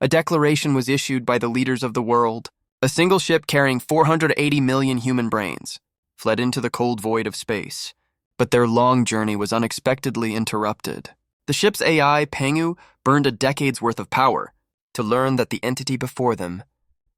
A declaration was issued by the leaders of the world. A single ship carrying 480 million human brains fled into the cold void of space. But their long journey was unexpectedly interrupted. The ship's AI, Pangu, burned a decade's worth of power to learn that the entity before them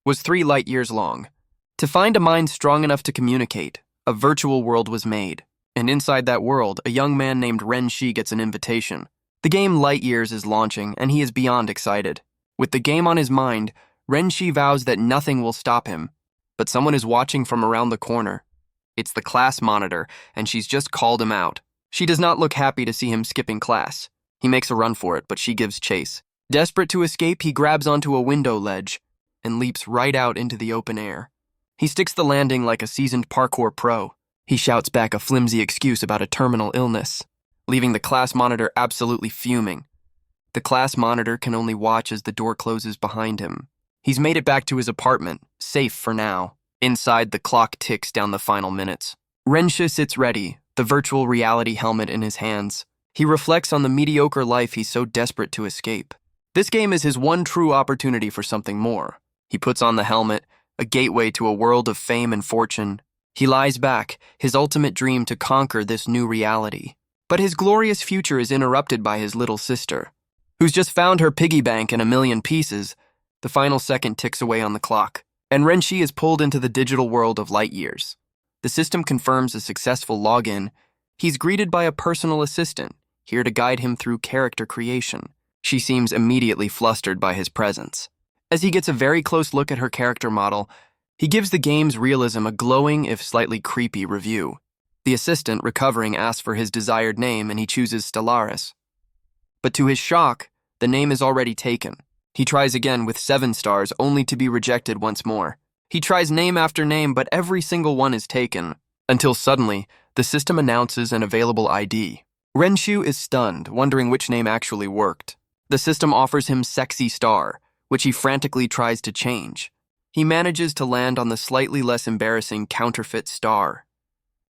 was 3 light years long. To find a mind strong enough to communicate, a virtual world was made. And inside that world, a young man named Renshi gets an invitation. The game Light Years is launching, and he is beyond excited. With the game on his mind, Renshi vows that nothing will stop him. But someone is watching from around the corner. It's the class monitor, and she's just called him out. She does not look happy to see him skipping class. He makes a run for it, but she gives chase. Desperate to escape, he grabs onto a window ledge and leaps right out into the open air. He sticks the landing like a seasoned parkour pro. He shouts back a flimsy excuse about a terminal illness, leaving the class monitor absolutely fuming. The class monitor can only watch as the door closes behind him. He's made it back to his apartment, safe for now. Inside, the clock ticks down the final minutes. Renshi sits ready, the virtual reality helmet in his hands. He reflects on the mediocre life he's so desperate to escape. This game is his one true opportunity for something more. He puts on the helmet, a gateway to a world of fame and fortune. He lies back, his ultimate dream to conquer this new reality. But his glorious future is interrupted by his little sister, who's just found her piggy bank in a million pieces. The final second ticks away on the clock, and Renshi is pulled into the digital world of Light Years. The system confirms a successful login. He's greeted by a personal assistant, here to guide him through character creation. She seems immediately flustered by his presence. As he gets a very close look at her character model, he gives the game's realism a glowing, if slightly creepy, review. The assistant, recovering, asks for his desired name, and he chooses Stellaris. But to his shock, the name is already taken. He tries again with 7 stars, only to be rejected once more. He tries name after name, but every single one is taken, until suddenly, the system announces an available ID. Renshi is stunned, wondering which name actually worked. The system offers him Sexy Star, which he frantically tries to change. He manages to land on the slightly less embarrassing Counterfeit Star.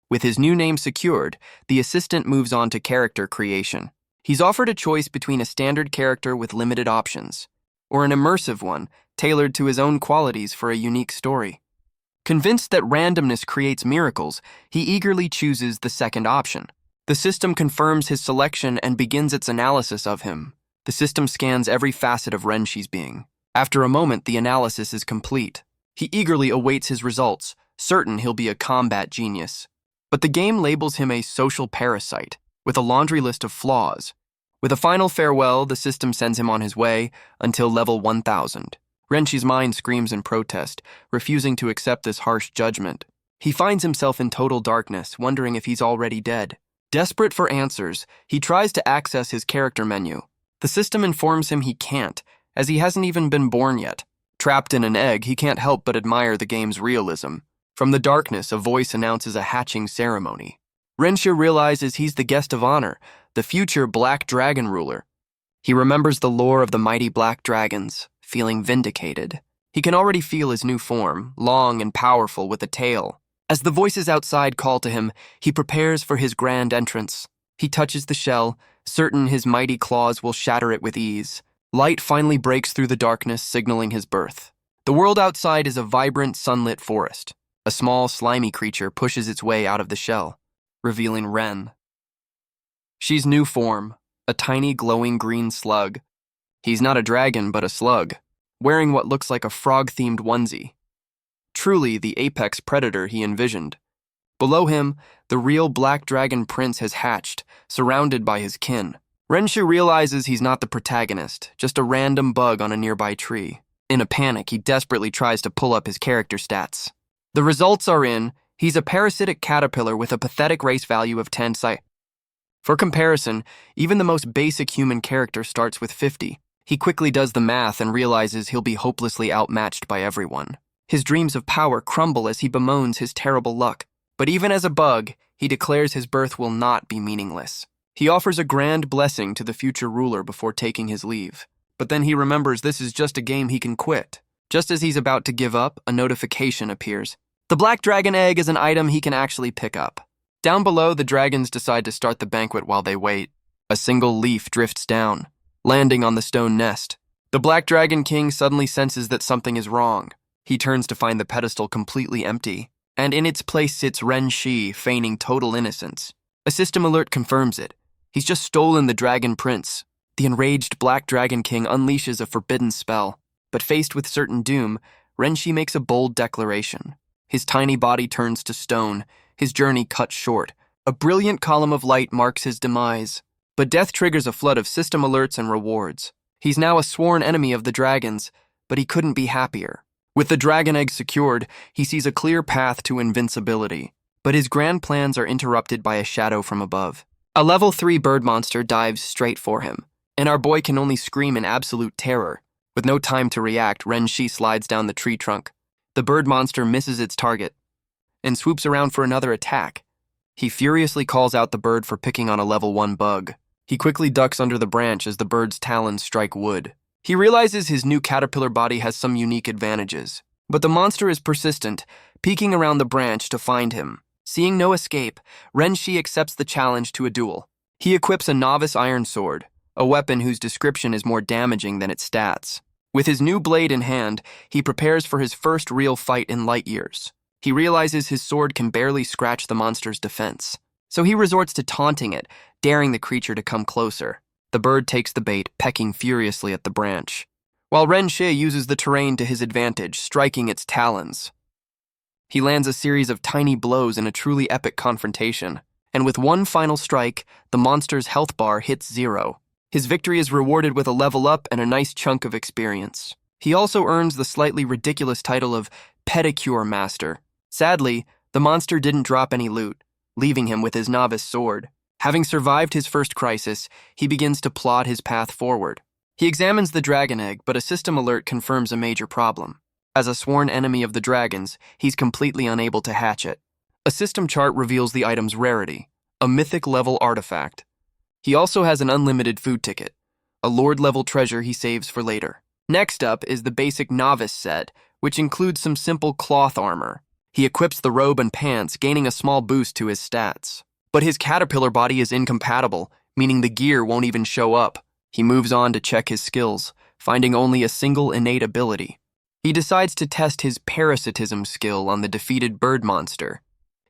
With his new name secured, the assistant moves on to character creation. He's offered a choice between a standard character with limited options, or an immersive one, tailored to his own qualities for a unique story. Convinced that randomness creates miracles, he eagerly chooses the second option. The system confirms his selection and begins its analysis of him. The system scans every facet of Renshi's being. After a moment, the analysis is complete. He eagerly awaits his results, certain he'll be a combat genius. But the game labels him a social parasite, with a laundry list of flaws. With a final farewell, the system sends him on his way until level 1000. Renshi's mind screams in protest, refusing to accept this harsh judgment. He finds himself in total darkness, wondering if he's already dead. Desperate for answers, he tries to access his character menu. The system informs him he can't, as he hasn't even been born yet. Trapped in an egg, he can't help but admire the game's realism. From the darkness, a voice announces a hatching ceremony. Renshi realizes he's the guest of honor, the future Black Dragon ruler. He remembers the lore of the mighty Black Dragons, feeling vindicated. He can already feel his new form, long and powerful with a tail. As the voices outside call to him, he prepares for his grand entrance. He touches the shell, certain his mighty claws will shatter it with ease. Light finally breaks through the darkness, signaling his birth. The world outside is a vibrant, sunlit forest. A small, slimy creature pushes its way out of the shell, revealing Ren. She's new form, a tiny glowing green slug. He's not a dragon, but a slug, wearing what looks like a frog-themed onesie. Truly the apex predator he envisioned. Below him, the real Black Dragon Prince has hatched, surrounded by his kin. Renshi realizes he's not the protagonist, just a random bug on a nearby tree. In a panic, he desperately tries to pull up his character stats. The results are in. He's a parasitic caterpillar with a pathetic race value of 10 psi. For comparison, even the most basic human character starts with 50. He quickly does the math and realizes he'll be hopelessly outmatched by everyone. His dreams of power crumble as he bemoans his terrible luck. But even as a bug, he declares his birth will not be meaningless. He offers a grand blessing to the future ruler before taking his leave. But then he remembers this is just a game he can quit. Just as he's about to give up, a notification appears. The Black Dragon Egg is an item he can actually pick up. Down below, the dragons decide to start the banquet while they wait. A single leaf drifts down, landing on the stone nest. The Black Dragon King suddenly senses that something is wrong. He turns to find the pedestal completely empty, and in its place sits Renshi, feigning total innocence. A system alert confirms it. He's just stolen the Dragon Prince. The enraged Black Dragon King unleashes a forbidden spell, but faced with certain doom, Renshi makes a bold declaration. His tiny body turns to stone, his journey cut short. A brilliant column of light marks his demise, but death triggers a flood of system alerts and rewards. He's now a sworn enemy of the dragons, but he couldn't be happier. With the dragon egg secured, he sees a clear path to invincibility, but his grand plans are interrupted by a shadow from above. A level 3 bird monster dives straight for him, and our boy can only scream in absolute terror. With no time to react, Renshi slides down the tree trunk. The bird monster misses its target and swoops around for another attack. He furiously calls out the bird for picking on a level 1 bug. He quickly ducks under the branch as the bird's talons strike wood. He realizes his new caterpillar body has some unique advantages, but the monster is persistent, peeking around the branch to find him. Seeing no escape, Renshi accepts the challenge to a duel. He equips a novice iron sword, a weapon whose description is more damaging than its stats. With his new blade in hand, he prepares for his first real fight in light years. He realizes his sword can barely scratch the monster's defense, so he resorts to taunting it, daring the creature to come closer. The bird takes the bait, pecking furiously at the branch, while Renshi uses the terrain to his advantage, striking its talons. He lands a series of tiny blows in a truly epic confrontation, and with one final strike, the monster's health bar hits 0. His victory is rewarded with a level up and a nice chunk of experience. He also earns the slightly ridiculous title of Pedicure Master. Sadly, the monster didn't drop any loot, leaving him with his novice sword. Having survived his first crisis, he begins to plot his path forward. He examines the dragon egg, but a system alert confirms a major problem. As a sworn enemy of the dragons, he's completely unable to hatch it. A system chart reveals the item's rarity, a mythic-level artifact. He also has an unlimited food ticket, a lord-level treasure he saves for later. Next up is the basic novice set, which includes some simple cloth armor. He equips the robe and pants, gaining a small boost to his stats. But his caterpillar body is incompatible, meaning the gear won't even show up. He moves on to check his skills, finding only a single innate ability. He decides to test his parasitism skill on the defeated bird monster.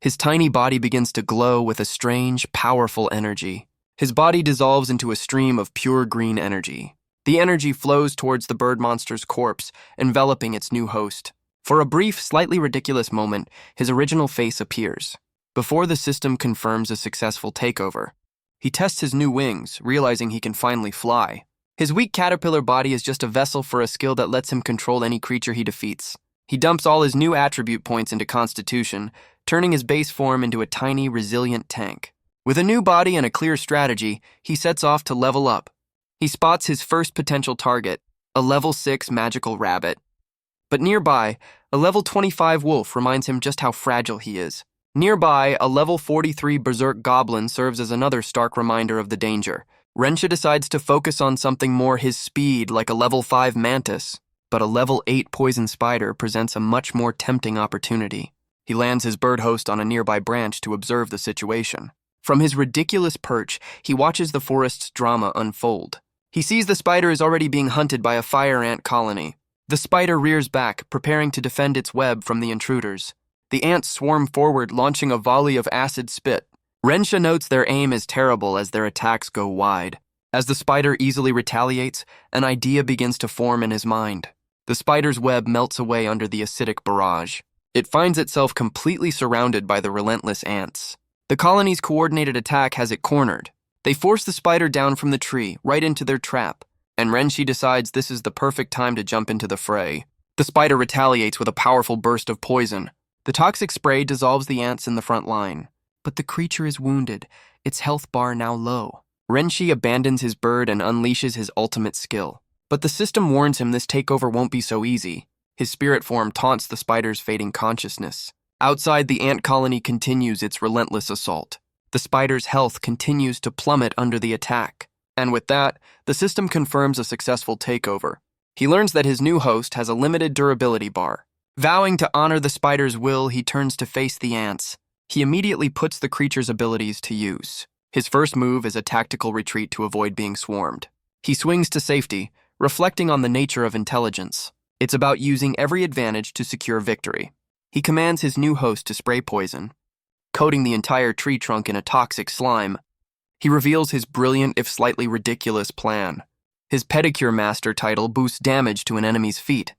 His tiny body begins to glow with a strange, powerful energy. His body dissolves into a stream of pure green energy. The energy flows towards the bird monster's corpse, enveloping its new host. For a brief, slightly ridiculous moment, his original face appears. Before the system confirms a successful takeover, he tests his new wings, realizing he can finally fly. His weak caterpillar body is just a vessel for a skill that lets him control any creature he defeats. He dumps all his new attribute points into Constitution, turning his base form into a tiny, resilient tank. With a new body and a clear strategy, he sets off to level up. He spots his first potential target, a level 6 magical rabbit. But nearby, a level 25 wolf reminds him just how fragile he is. Nearby, a level 43 berserk goblin serves as another stark reminder of the danger. Renshi decides to focus on something more his speed, like a level 5 mantis, but a level 8 poison spider presents a much more tempting opportunity. He lands his bird host on a nearby branch to observe the situation. From his ridiculous perch, he watches the forest's drama unfold. He sees the spider is already being hunted by a fire ant colony. The spider rears back, preparing to defend its web from the intruders. The ants swarm forward, launching a volley of acid spit. Renshi notes their aim is terrible as their attacks go wide. As the spider easily retaliates, an idea begins to form in his mind. The spider's web melts away under the acidic barrage. It finds itself completely surrounded by the relentless ants. The colony's coordinated attack has it cornered. They force the spider down from the tree, right into their trap, and Renshi decides this is the perfect time to jump into the fray. The spider retaliates with a powerful burst of poison. The toxic spray dissolves the ants in the front line, but the creature is wounded, its health bar now low. Renshi abandons his bird and unleashes his ultimate skill. But the system warns him this takeover won't be so easy. His spirit form taunts the spider's fading consciousness. Outside, the ant colony continues its relentless assault. The spider's health continues to plummet under the attack. And with that, the system confirms a successful takeover. He learns that his new host has a limited durability bar. Vowing to honor the spider's will, he turns to face the ants. He immediately puts the creature's abilities to use. His first move is a tactical retreat to avoid being swarmed. He swings to safety, reflecting on the nature of intelligence. It's about using every advantage to secure victory. He commands his new host to spray poison, coating the entire tree trunk in a toxic slime. He reveals his brilliant, if slightly ridiculous, plan. His pedicure master title boosts damage to an enemy's feet.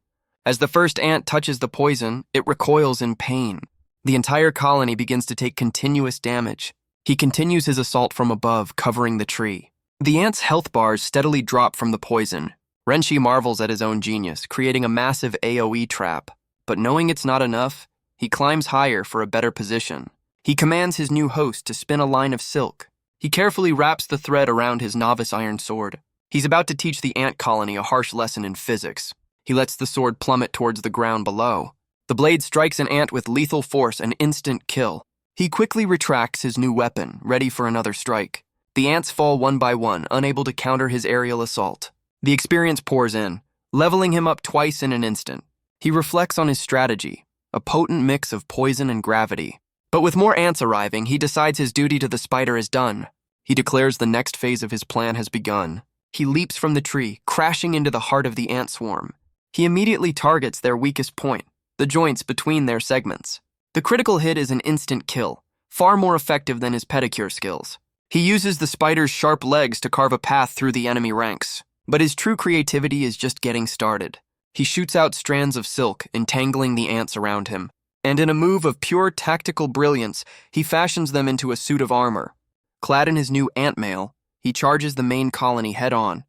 As the first ant touches the poison, it recoils in pain. The entire colony begins to take continuous damage. He continues his assault from above, covering the tree. The ant's health bars steadily drop from the poison. Renshi marvels at his own genius, creating a massive AoE trap. But knowing it's not enough, he climbs higher for a better position. He commands his new host to spin a line of silk. He carefully wraps the thread around his novice iron sword. He's about to teach the ant colony a harsh lesson in physics. He lets the sword plummet towards the ground below. The blade strikes an ant with lethal force, an instant kill. He quickly retracts his new weapon, ready for another strike. The ants fall one by one, unable to counter his aerial assault. The experience pours in, leveling him up twice in an instant. He reflects on his strategy, a potent mix of poison and gravity. But with more ants arriving, he decides his duty to the spider is done. He declares the next phase of his plan has begun. He leaps from the tree, crashing into the heart of the ant swarm. He immediately targets their weakest point, the joints between their segments. The critical hit is an instant kill, far more effective than his pedicure skills. He uses the spider's sharp legs to carve a path through the enemy ranks. But his true creativity is just getting started. He shoots out strands of silk, entangling the ants around him. And in a move of pure tactical brilliance, he fashions them into a suit of armor. Clad in his new ant mail, he charges the main colony head-on.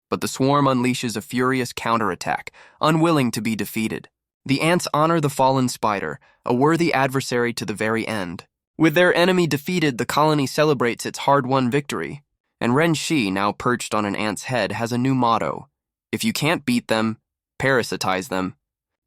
But the swarm unleashes a furious counterattack, unwilling to be defeated. The ants honor the fallen spider, a worthy adversary to the very end. With their enemy defeated, the colony celebrates its hard-won victory. And Renshi, now perched on an ant's head, has a new motto. If you can't beat them, parasitize them.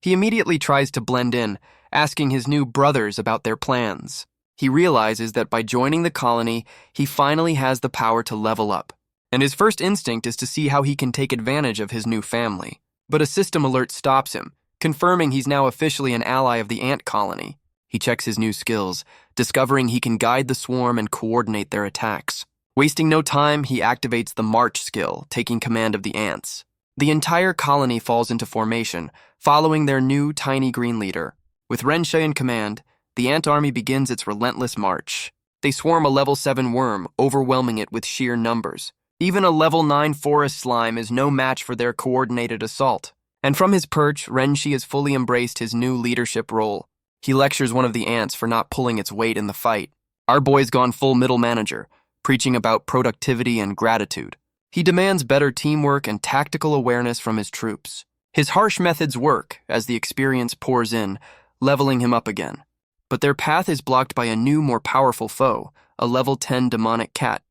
He immediately tries to blend in, asking his new brothers about their plans. He realizes that by joining the colony, he finally has the power to level up. And his first instinct is to see how he can take advantage of his new family. But a system alert stops him, confirming he's now officially an ally of the ant colony. He checks his new skills, discovering he can guide the swarm and coordinate their attacks. Wasting no time, he activates the March skill, taking command of the ants. The entire colony falls into formation, following their new tiny green leader. With Renshi in command, the ant army begins its relentless march. They swarm a level 7 worm, overwhelming it with sheer numbers. Even a level 9 forest slime is no match for their coordinated assault. And from his perch, Renshi has fully embraced his new leadership role. He lectures one of the ants for not pulling its weight in the fight. Our boy's gone full middle manager, preaching about productivity and gratitude. He demands better teamwork and tactical awareness from his troops. His harsh methods work as the experience pours in, leveling him up again. But their path is blocked by a new, more powerful foe, a level 10 demonic cat.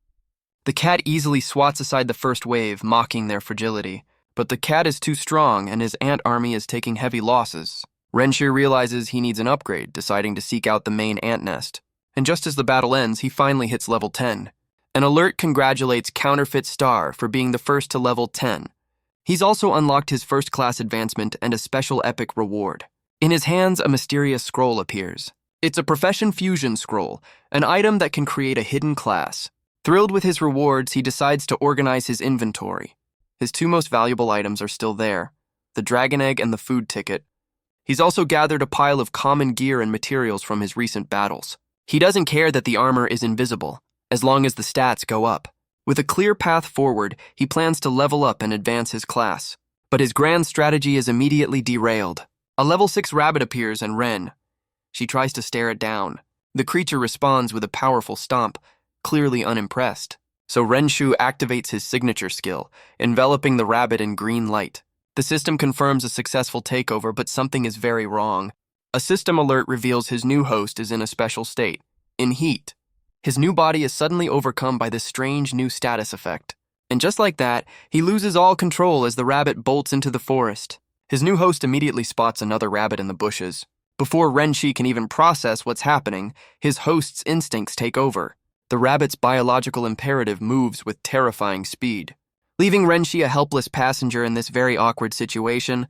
The cat easily swats aside the first wave, mocking their fragility. But the cat is too strong, and his ant army is taking heavy losses. Renshi realizes he needs an upgrade, deciding to seek out the main ant nest. And just as the battle ends, he finally hits level 10. An alert congratulates Counterfeit Star for being the first to level 10. He's also unlocked his first-class advancement and a special epic reward. In his hands, a mysterious scroll appears. It's a Profession Fusion scroll, an item that can create a hidden class. Thrilled with his rewards, he decides to organize his inventory. His two most valuable items are still there, the dragon egg and the food ticket. He's also gathered a pile of common gear and materials from his recent battles. He doesn't care that the armor is invisible, as long as the stats go up. With a clear path forward, he plans to level up and advance his class. But his grand strategy is immediately derailed. A level 6 rabbit appears and Ren. She tries to stare it down. The creature responds with a powerful stomp, clearly unimpressed. So Renshi activates his signature skill, enveloping the rabbit in green light. The system confirms a successful takeover, but something is very wrong. A system alert reveals his new host is in a special state, in heat. His new body is suddenly overcome by this strange new status effect. And just like that, he loses all control as the rabbit bolts into the forest. His new host immediately spots another rabbit in the bushes. Before Renshi can even process what's happening, his host's instincts take over. The rabbit's biological imperative moves with terrifying speed. Leaving Renshi a helpless passenger in this very awkward situation,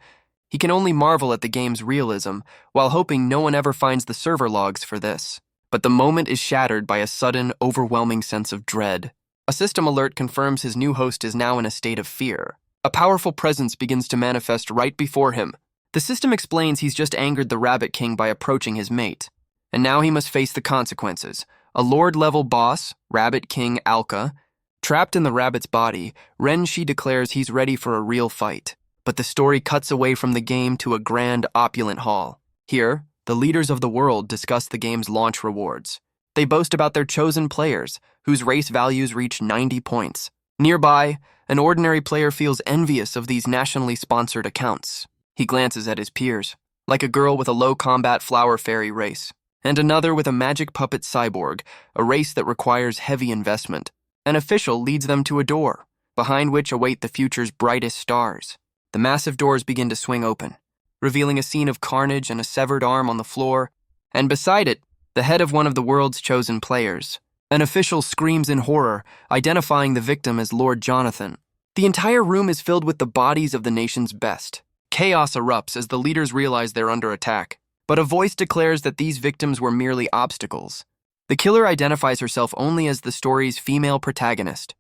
he can only marvel at the game's realism, while hoping no one ever finds the server logs for this. But the moment is shattered by a sudden, overwhelming sense of dread. A system alert confirms his new host is now in a state of fear. A powerful presence begins to manifest right before him. The system explains he's just angered the Rabbit King by approaching his mate, and now he must face the consequences. A Lord-level boss, Rabbit King Alka, trapped in the rabbit's body, Renshi declares he's ready for a real fight. But the story cuts away from the game to a grand, opulent hall. Here, the leaders of the world discuss the game's launch rewards. They boast about their chosen players, whose race values reach 90 points. Nearby, an ordinary player feels envious of these nationally sponsored accounts. He glances at his peers, like a girl with a low-combat flower fairy race, and another with a magic puppet cyborg, a race that requires heavy investment. An official leads them to a door, behind which await the future's brightest stars. The massive doors begin to swing open, revealing a scene of carnage and a severed arm on the floor, and beside it, the head of one of the world's chosen players. An official screams in horror, identifying the victim as Lord Jonathan. The entire room is filled with the bodies of the nation's best. Chaos erupts as the leaders realize they're under attack, but a voice declares that these victims were merely obstacles. The killer identifies herself only as the story's female protagonist.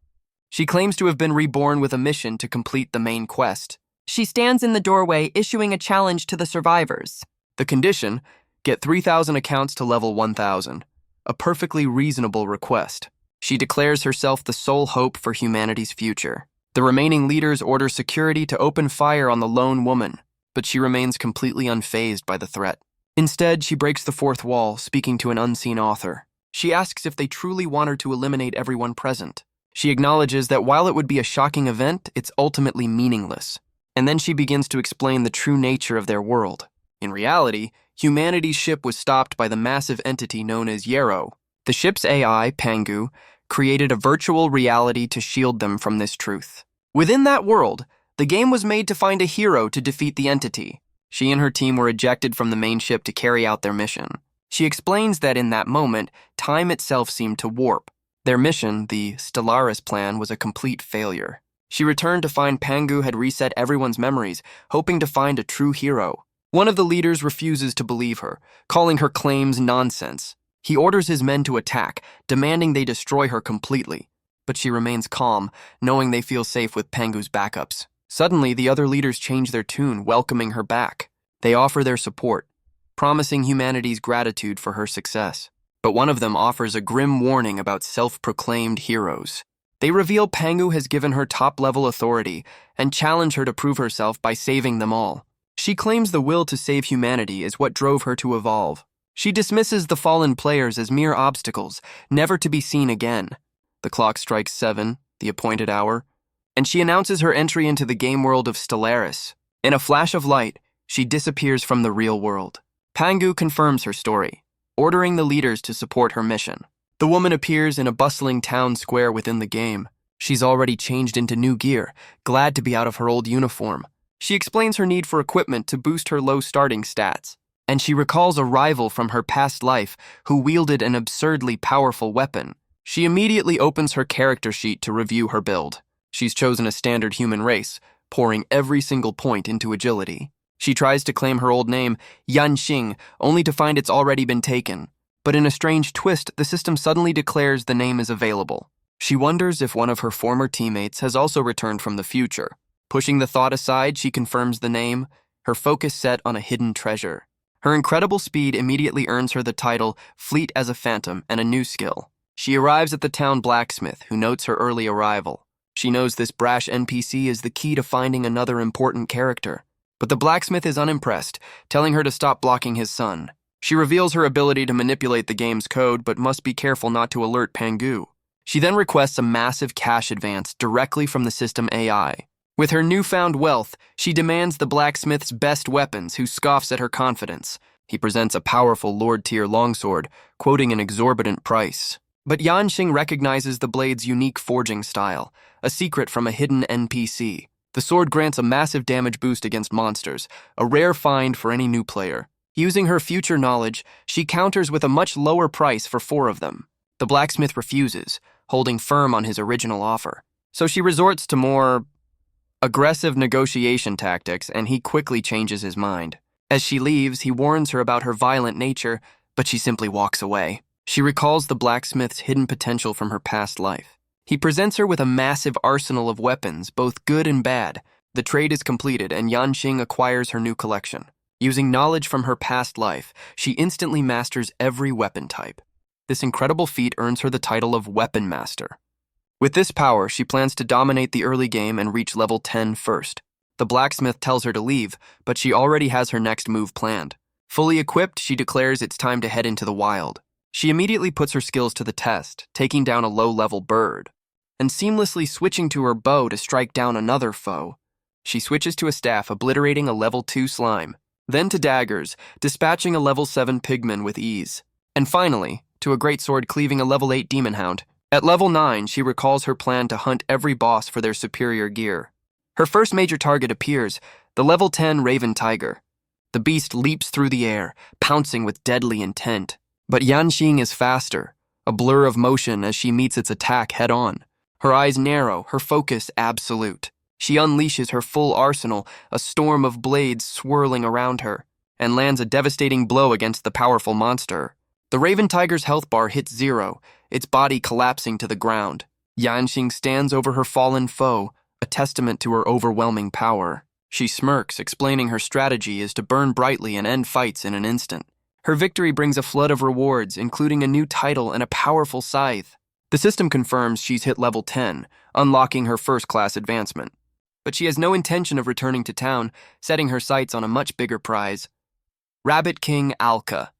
She claims to have been reborn with a mission to complete the main quest. She stands in the doorway, issuing a challenge to the survivors. The condition: get 3,000 accounts to level 1,000. A perfectly reasonable request. She declares herself the sole hope for humanity's future. The remaining leaders order security to open fire on the lone woman, but she remains completely unfazed by the threat. Instead, she breaks the fourth wall, speaking to an unseen author. She asks if they truly want her to eliminate everyone present. She acknowledges that while it would be a shocking event, it's ultimately meaningless. And then she begins to explain the true nature of their world. In reality, humanity's ship was stopped by the massive entity known as Yarrow. The ship's AI, Pangu, created a virtual reality to shield them from this truth. Within that world, the game was made to find a hero to defeat the entity. She and her team were ejected from the main ship to carry out their mission. She explains that in that moment, time itself seemed to warp. Their mission, the Stellaris plan, was a complete failure. She returned to find Pangu had reset everyone's memories, hoping to find a true hero. One of the leaders refuses to believe her, calling her claims nonsense. He orders his men to attack, demanding they destroy her completely. But she remains calm, knowing they feel safe with Pangu's backups. Suddenly, the other leaders change their tune, welcoming her back. They offer their support, promising humanity's gratitude for her success. But one of them offers a grim warning about self-proclaimed heroes. They reveal Pangu has given her top-level authority and challenge her to prove herself by saving them all. She claims the will to save humanity is what drove her to evolve. She dismisses the fallen players as mere obstacles, never to be seen again. The clock strikes 7, the appointed hour, and she announces her entry into the game world of Stellaris. In a flash of light, she disappears from the real world. Pangu confirms her story, ordering the leaders to support her mission. The woman appears in a bustling town square within the game. She's already changed into new gear, glad to be out of her old uniform. She explains her need for equipment to boost her low starting stats, and she recalls a rival from her past life who wielded an absurdly powerful weapon. She immediately opens her character sheet to review her build. She's chosen a standard human race, pouring every single point into agility. She tries to claim her old name, Yanxing, only to find it's already been taken. But in a strange twist, the system suddenly declares the name is available. She wonders if one of her former teammates has also returned from the future. Pushing the thought aside, she confirms the name, her focus set on a hidden treasure. Her incredible speed immediately earns her the title Fleet as a Phantom and a new skill. She arrives at the town blacksmith, who notes her early arrival. She knows this brash NPC is the key to finding another important character. But the blacksmith is unimpressed, telling her to stop blocking his son. She reveals her ability to manipulate the game's code, but must be careful not to alert Pangu. She then requests a massive cash advance directly from the system AI. With her newfound wealth, she demands the blacksmith's best weapons, who scoffs at her confidence. He presents a powerful Lord-tier longsword, quoting an exorbitant price. But Yanxing recognizes the blade's unique forging style, a secret from a hidden NPC. The sword grants a massive damage boost against monsters, a rare find for any new player. Using her future knowledge, she counters with a much lower price for 4 of them. The blacksmith refuses, holding firm on his original offer. So she resorts to more aggressive negotiation tactics, and he quickly changes his mind. As she leaves, he warns her about her violent nature, but she simply walks away. She recalls the blacksmith's hidden potential from her past life. He presents her with a massive arsenal of weapons, both good and bad. The trade is completed, and Yanxing acquires her new collection. Using knowledge from her past life, she instantly masters every weapon type. This incredible feat earns her the title of Weapon Master. With this power, she plans to dominate the early game and reach level 10 first. The blacksmith tells her to leave, but she already has her next move planned. Fully equipped, she declares it's time to head into the wild. She immediately puts her skills to the test, taking down a low-level bird, and seamlessly switching to her bow to strike down another foe. She switches to a staff, obliterating a level 2 slime, then to daggers, dispatching a level 7 pigman with ease, and finally, to a greatsword cleaving a level 8 demon hound. At level 9, she recalls her plan to hunt every boss for their superior gear. Her first major target appears, the level 10 Raven Tiger. The beast leaps through the air, pouncing with deadly intent. But Yanxing is faster, a blur of motion as she meets its attack head-on. Her eyes narrow, her focus absolute. She unleashes her full arsenal, a storm of blades swirling around her, and lands a devastating blow against the powerful monster. The Raven Tiger's health bar hits 0, its body collapsing to the ground. Yanxing stands over her fallen foe, a testament to her overwhelming power. She smirks, explaining her strategy is to burn brightly and end fights in an instant. Her victory brings a flood of rewards, including a new title and a powerful scythe. The system confirms she's hit level 10, unlocking her first-class advancement. But she has no intention of returning to town, setting her sights on a much bigger prize. Rabbit King Alka.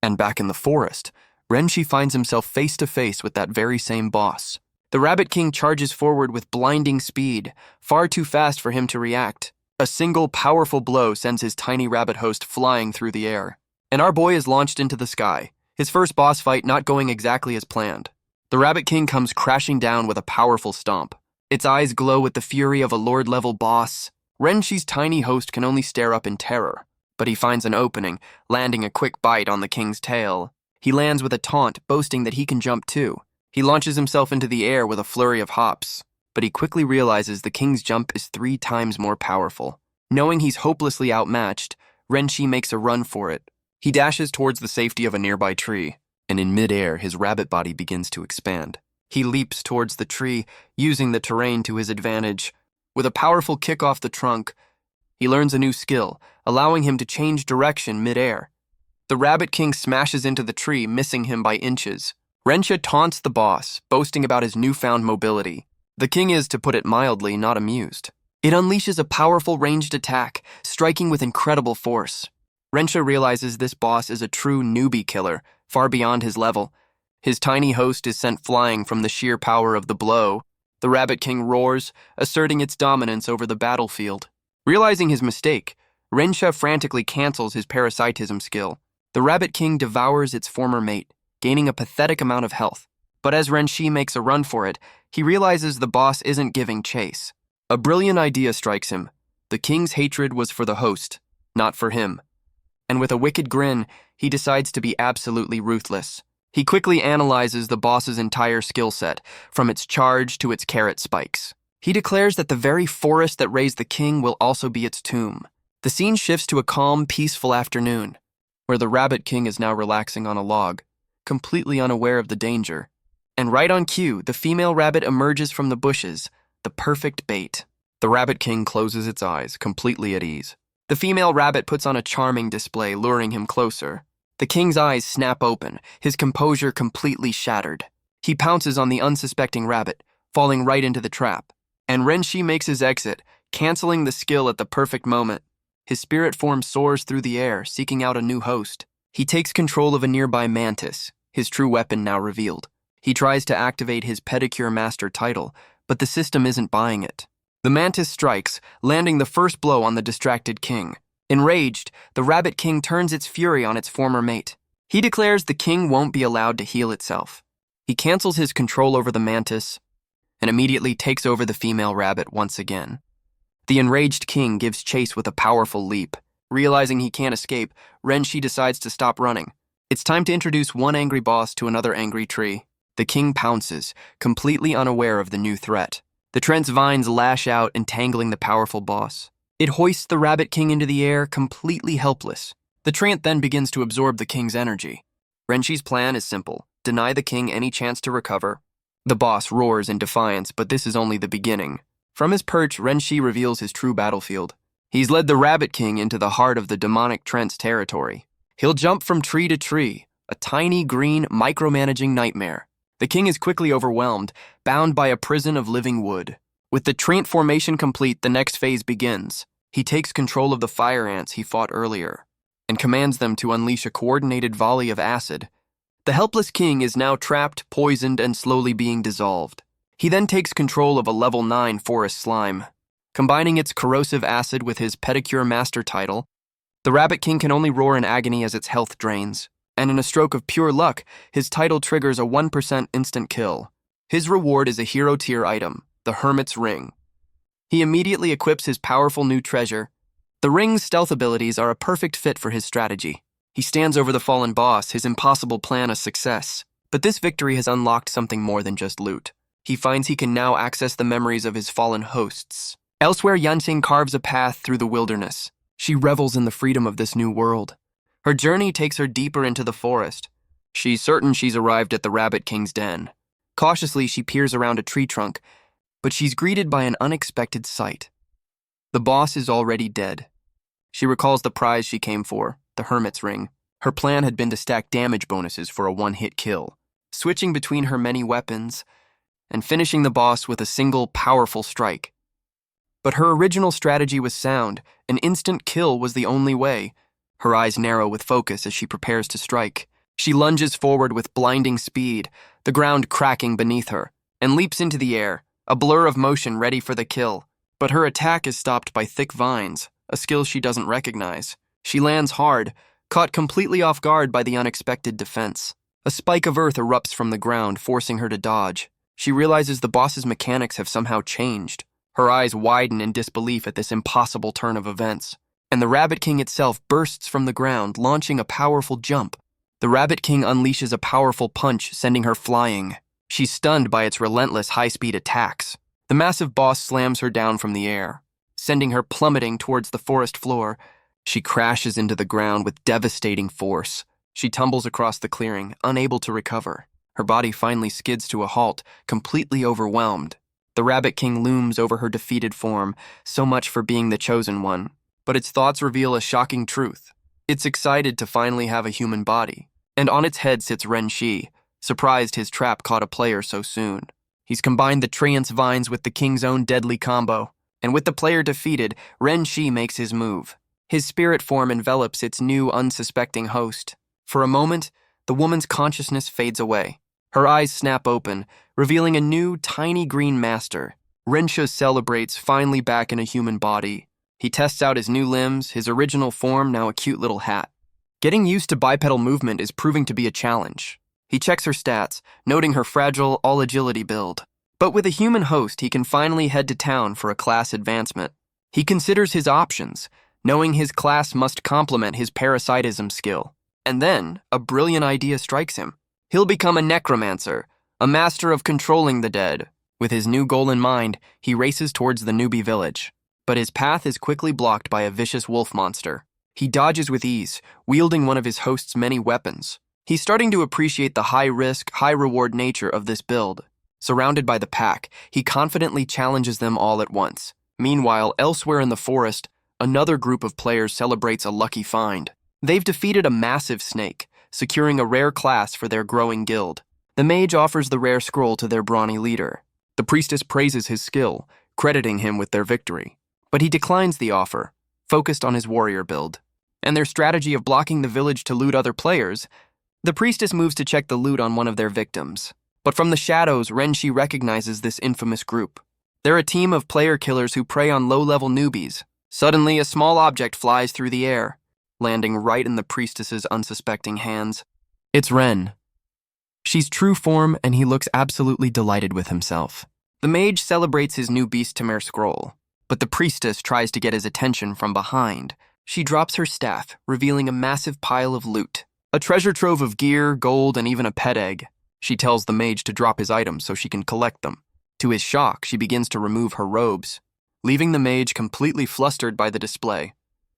And back in the forest, Renshi finds himself face-to-face with that very same boss. The Rabbit King charges forward with blinding speed, far too fast for him to react. A single powerful blow sends his tiny rabbit host flying through the air. And our boy is launched into the sky, his first boss fight not going exactly as planned. The Rabbit King comes crashing down with a powerful stomp. Its eyes glow with the fury of a lord-level boss. Renshi's tiny host can only stare up in terror, but he finds an opening, landing a quick bite on the king's tail. He lands with a taunt, boasting that he can jump too. He launches himself into the air with a flurry of hops, but he quickly realizes the king's jump is 3 times more powerful. Knowing he's hopelessly outmatched, Renshi makes a run for it. He dashes towards the safety of a nearby tree, and in midair, his rabbit body begins to expand. He leaps towards the tree, using the terrain to his advantage. With a powerful kick off the trunk, he learns a new skill, allowing him to change direction midair. The Rabbit King smashes into the tree, missing him by inches. Renshi taunts the boss, boasting about his newfound mobility. The king is, to put it mildly, not amused. It unleashes a powerful ranged attack, striking with incredible force. Renshi realizes this boss is a true newbie killer, far beyond his level. His tiny host is sent flying from the sheer power of the blow. The Rabbit King roars, asserting its dominance over the battlefield. Realizing his mistake, Renshi frantically cancels his parasitism skill. The Rabbit King devours its former mate, gaining a pathetic amount of health. But as Renshi makes a run for it, he realizes the boss isn't giving chase. A brilliant idea strikes him. The king's hatred was for the host, not for him. And with a wicked grin, he decides to be absolutely ruthless. He quickly analyzes the boss's entire skill set, from its charge to its carrot spikes. He declares that the very forest that raised the king will also be its tomb. The scene shifts to a calm, peaceful afternoon, where the Rabbit King is now relaxing on a log, completely unaware of the danger. And right on cue, the female rabbit emerges from the bushes, the perfect bait. The Rabbit King closes its eyes, completely at ease. The female rabbit puts on a charming display, luring him closer. The king's eyes snap open, his composure completely shattered. He pounces on the unsuspecting rabbit, falling right into the trap. And Renshi makes his exit, canceling the skill at the perfect moment. His spirit form soars through the air, seeking out a new host. He takes control of a nearby mantis, his true weapon now revealed. He tries to activate his pedicure master title, but the system isn't buying it. The mantis strikes, landing the first blow on the distracted king. Enraged, the Rabbit King turns its fury on its former mate. He declares the king won't be allowed to heal itself. He cancels his control over the mantis and immediately takes over the female rabbit once again. The enraged king gives chase with a powerful leap. Realizing he can't escape, Renshi decides to stop running. It's time to introduce one angry boss to another angry tree. The king pounces, completely unaware of the new threat. The Trent's vines lash out, entangling the powerful boss. It hoists the Rabbit King into the air, completely helpless. The Trent then begins to absorb the king's energy. Renshi's plan is simple: deny the king any chance to recover, The boss roars in defiance, but this is only the beginning. From his perch, Renshi reveals his true battlefield. He's led the Rabbit King into the heart of the demonic Trent's territory. He'll jump from tree to tree, a tiny, green, micromanaging nightmare. The king is quickly overwhelmed, bound by a prison of living wood. With the Trent formation complete, the next phase begins. He takes control of the fire ants he fought earlier, and commands them to unleash a coordinated volley of acid. The helpless king is now trapped, poisoned, and slowly being dissolved. He then takes control of a level 9 forest slime. Combining its corrosive acid with his pedicure master title, the Rabbit King can only roar in agony as its health drains. And in a stroke of pure luck, his title triggers a 1% instant kill. His reward is a hero-tier item, the Hermit's Ring. He immediately equips his powerful new treasure. The ring's stealth abilities are a perfect fit for his strategy. He stands over the fallen boss, his impossible plan a success. But this victory has unlocked something more than just loot. He finds he can now access the memories of his fallen hosts. Elsewhere, Yanting carves a path through the wilderness. She revels in the freedom of this new world. Her journey takes her deeper into the forest. She's certain she's arrived at the Rabbit King's den. Cautiously, she peers around a tree trunk, but she's greeted by an unexpected sight. The boss is already dead. She recalls the prize she came for, the Hermit's Ring. Her plan had been to stack damage bonuses for a one-hit kill, switching between her many weapons and finishing the boss with a single powerful strike. But her original strategy was sound. An instant kill was the only way. Her eyes narrow with focus as she prepares to strike. She lunges forward with blinding speed, the ground cracking beneath her, and leaps into the air, a blur of motion ready for the kill. But her attack is stopped by thick vines, a skill she doesn't recognize. She lands hard, caught completely off guard by the unexpected defense. A spike of earth erupts from the ground, forcing her to dodge. She realizes the boss's mechanics have somehow changed. Her eyes widen in disbelief at this impossible turn of events. And the Rabbit King itself bursts from the ground, launching a powerful jump. The Rabbit King unleashes a powerful punch, sending her flying. She's stunned by its relentless high-speed attacks. The massive boss slams her down from the air, sending her plummeting towards the forest floor. She crashes into the ground with devastating force. She tumbles across the clearing, unable to recover. Her body finally skids to a halt, completely overwhelmed. The Rabbit King looms over her defeated form, so much for being the chosen one. But its thoughts reveal a shocking truth. It's excited to finally have a human body. And on its head sits Renshi, surprised his trap caught a player so soon. He's combined the Treant's vines with the king's own deadly combo. And with the player defeated, Renshi makes his move. His spirit form envelops its new, unsuspecting host. For a moment, the woman's consciousness fades away. Her eyes snap open, revealing a new, tiny green master. Renshi celebrates, finally back in a human body. He tests out his new limbs, his original form now a cute little hat. Getting used to bipedal movement is proving to be a challenge. He checks her stats, noting her fragile, all-agility build. But with a human host, he can finally head to town for a class advancement. He considers his options, knowing his class must complement his parasitism skill. And then, a brilliant idea strikes him. He'll become a necromancer, a master of controlling the dead. With his new goal in mind, he races towards the newbie village. But his path is quickly blocked by a vicious wolf monster. He dodges with ease, wielding one of his host's many weapons. He's starting to appreciate the high-risk, high-reward nature of this build. Surrounded by the pack, he confidently challenges them all at once. Meanwhile, elsewhere in the forest, another group of players celebrates a lucky find. They've defeated a massive snake, securing a rare class for their growing guild. The mage offers the rare scroll to their brawny leader. The priestess praises his skill, crediting him with their victory. But he declines the offer, focused on his warrior build. And their strategy of blocking the village to loot other players, the priestess moves to check the loot on one of their victims. But from the shadows, Renshi recognizes this infamous group. They're a team of player killers who prey on low-level newbies. Suddenly, a small object flies through the air, landing right in the priestess's unsuspecting hands. It's Ren. She's true form, and he looks absolutely delighted with himself. The mage celebrates his new beast-to-mare scroll. But the priestess tries to get his attention from behind. She drops her staff, revealing a massive pile of loot. A treasure trove of gear, gold, and even a pet egg. She tells the mage to drop his items so she can collect them. To his shock, she begins to remove her robes, leaving the mage completely flustered by the display.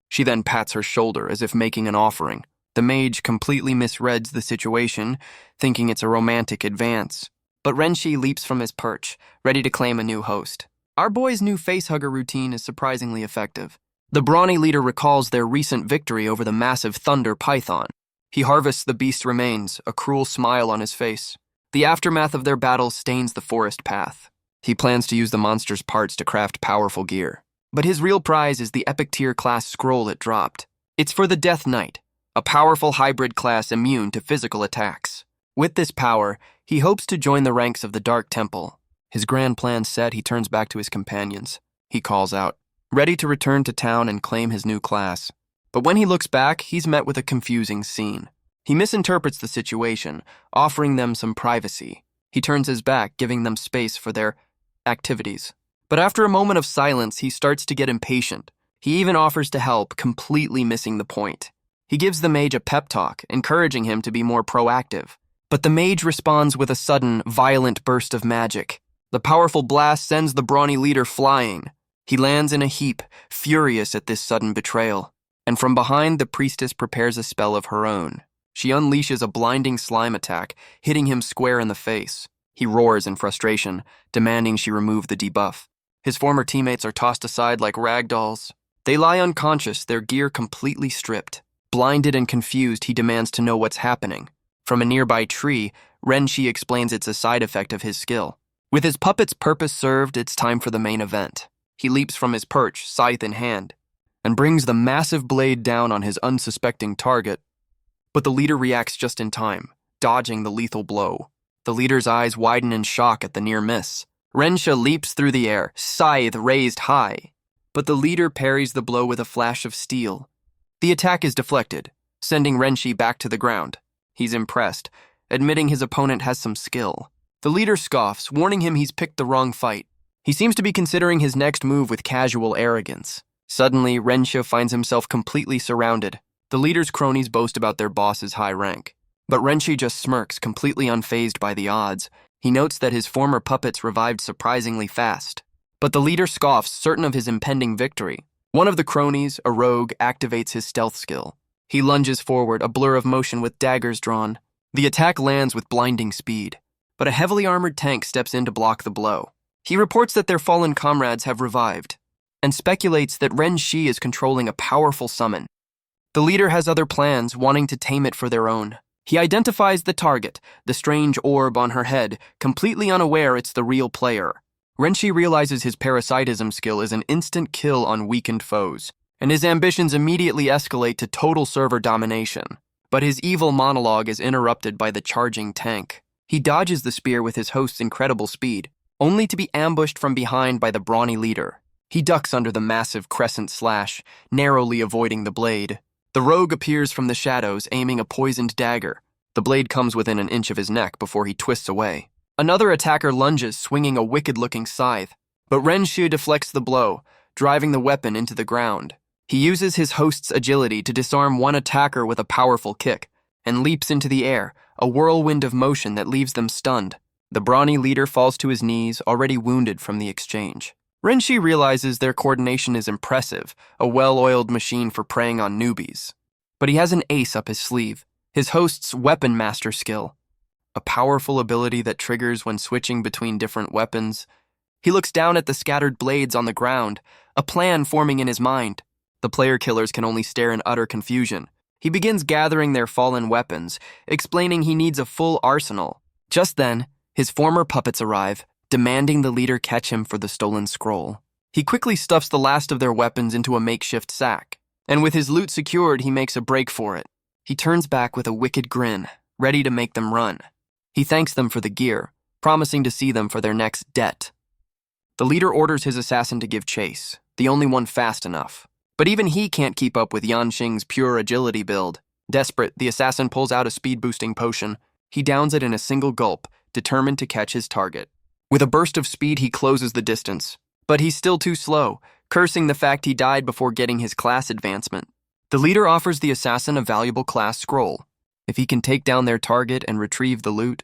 She then pats her shoulder as if making an offering. The mage completely misreads the situation, thinking it's a romantic advance. But Renshi leaps from his perch, ready to claim a new host. Our boy's new facehugger routine is surprisingly effective. The brawny leader recalls their recent victory over the massive thunder python. He harvests the beast's remains, a cruel smile on his face. The aftermath of their battle stains the forest path. He plans to use the monster's parts to craft powerful gear. But his real prize is the epic tier class scroll it dropped. It's for the Death Knight, a powerful hybrid class immune to physical attacks. With this power, he hopes to join the ranks of the Dark Temple. His grand plan set, he turns back to his companions. He calls out, ready to return to town and claim his new class. But when he looks back, he's met with a confusing scene. He misinterprets the situation, offering them some privacy. He turns his back, giving them space for their activities. But after a moment of silence, he starts to get impatient. He even offers to help, completely missing the point. He gives the mage a pep talk, encouraging him to be more proactive. But the mage responds with a sudden, violent burst of magic. The powerful blast sends the brawny leader flying. He lands in a heap, furious at this sudden betrayal. And from behind, the priestess prepares a spell of her own. She unleashes a blinding slime attack, hitting him square in the face. He roars in frustration, demanding she remove the debuff. His former teammates are tossed aside like rag dolls. They lie unconscious, their gear completely stripped. Blinded and confused, he demands to know what's happening. From a nearby tree, Renshi explains it's a side effect of his skill. With his puppet's purpose served, it's time for the main event. He leaps from his perch, scythe in hand, and brings the massive blade down on his unsuspecting target. But the leader reacts just in time, dodging the lethal blow. The leader's eyes widen in shock at the near miss. Renshi leaps through the air, scythe raised high. But the leader parries the blow with a flash of steel. The attack is deflected, sending Renshi back to the ground. He's impressed, admitting his opponent has some skill. The leader scoffs, warning him he's picked the wrong fight. He seems to be considering his next move with casual arrogance. Suddenly, Renshi finds himself completely surrounded. The leader's cronies boast about their boss's high rank. But Renshi just smirks, completely unfazed by the odds. He notes that his former puppets revived surprisingly fast. But the leader scoffs, certain of his impending victory. One of the cronies, a rogue, activates his stealth skill. He lunges forward, a blur of motion with daggers drawn. The attack lands with blinding speed. But a heavily armored tank steps in to block the blow. He reports that their fallen comrades have revived, and speculates that Renshi is controlling a powerful summon. The leader has other plans, wanting to tame it for their own. He identifies the target, the strange orb on her head, completely unaware it's the real player. Renshi realizes his parasitism skill is an instant kill on weakened foes, and his ambitions immediately escalate to total server domination. But his evil monologue is interrupted by the charging tank. He dodges the spear with his host's incredible speed, only to be ambushed from behind by the brawny leader. He ducks under the massive crescent slash, narrowly avoiding the blade. The rogue appears from the shadows, aiming a poisoned dagger. The blade comes within an inch of his neck before he twists away. Another attacker lunges, swinging a wicked-looking scythe. But Renshi deflects the blow, driving the weapon into the ground. He uses his host's agility to disarm one attacker with a powerful kick, and leaps into the air, a whirlwind of motion that leaves them stunned. The brawny leader falls to his knees, already wounded from the exchange. Renshi realizes their coordination is impressive, a well-oiled machine for preying on newbies. But he has an ace up his sleeve, his host's weapon master skill, a powerful ability that triggers when switching between different weapons. He looks down at the scattered blades on the ground, a plan forming in his mind. The player killers can only stare in utter confusion. He begins gathering their fallen weapons, explaining he needs a full arsenal. Just then, his former puppets arrive, demanding the leader catch him for the stolen scroll. He quickly stuffs the last of their weapons into a makeshift sack, and with his loot secured, he makes a break for it. He turns back with a wicked grin, ready to make them run. He thanks them for the gear, promising to see them for their next debt. The leader orders his assassin to give chase, the only one fast enough. But even he can't keep up with Yanxing's pure agility build. Desperate, the assassin pulls out a speed-boosting potion. He downs it in a single gulp, determined to catch his target. With a burst of speed, he closes the distance. But he's still too slow, cursing the fact he died before getting his class advancement. The leader offers the assassin a valuable class scroll, if he can take down their target and retrieve the loot.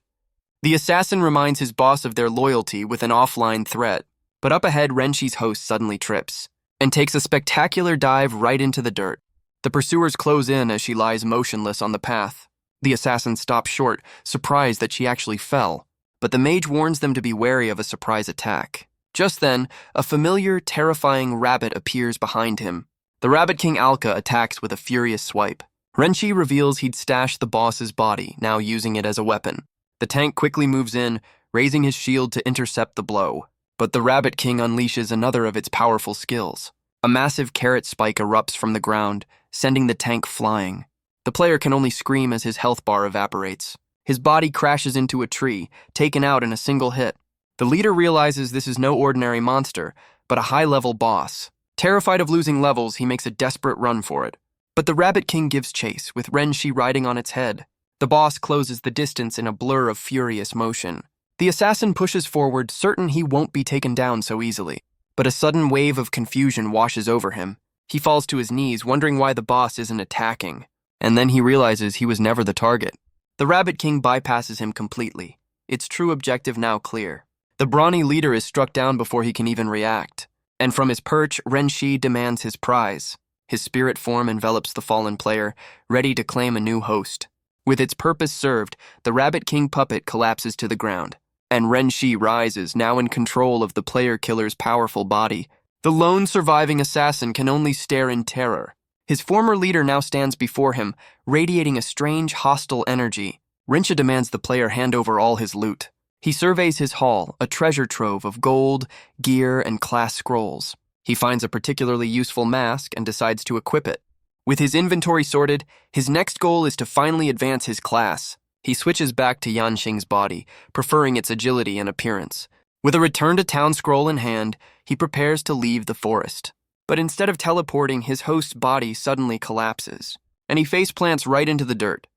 The assassin reminds his boss of their loyalty with an offline threat. But up ahead, Renshi's host suddenly trips and takes a spectacular dive right into the dirt. The pursuers close in as she lies motionless on the path. The assassin stops short, surprised that she actually fell. but the mage warns them to be wary of a surprise attack. Just then, a familiar, terrifying rabbit appears behind him. The Rabbit King Alka attacks with a furious swipe. Renshi reveals he'd stashed the boss's body, now using it as a weapon. The tank quickly moves in, raising his shield to intercept the blow. But the Rabbit King unleashes another of its powerful skills. A massive carrot spike erupts from the ground, sending the tank flying. The player can only scream as his health bar evaporates. His body crashes into a tree, taken out in a single hit. The leader realizes this is no ordinary monster, but a high-level boss. Terrified of losing levels, he makes a desperate run for it. But the Rabbit King gives chase, with Renshi riding on its head. The boss closes the distance in a blur of furious motion. The assassin pushes forward, certain he won't be taken down so easily. But a sudden wave of confusion washes over him. He falls to his knees, wondering why the boss isn't attacking. And then he realizes he was never the target. The Rabbit King bypasses him completely, its true objective now clear. The brawny leader is struck down before he can even react. And from his perch, Renshi demands his prize. His spirit form envelops the fallen player, ready to claim a new host. With its purpose served, the Rabbit King puppet collapses to the ground, and Renshi rises, now in control of the player killer's powerful body. The lone surviving assassin can only stare in terror. His former leader now stands before him, radiating a strange, hostile energy. Renshi demands the player hand over all his loot. He surveys his haul, a treasure trove of gold, gear, and class scrolls. He finds a particularly useful mask and decides to equip it. With his inventory sorted, his next goal is to finally advance his class. He switches back to Yanxing's body, preferring its agility and appearance. With a return-to-town scroll in hand, he prepares to leave the forest. But instead of teleporting, his host's body suddenly collapses, and he face-plants right into the dirt.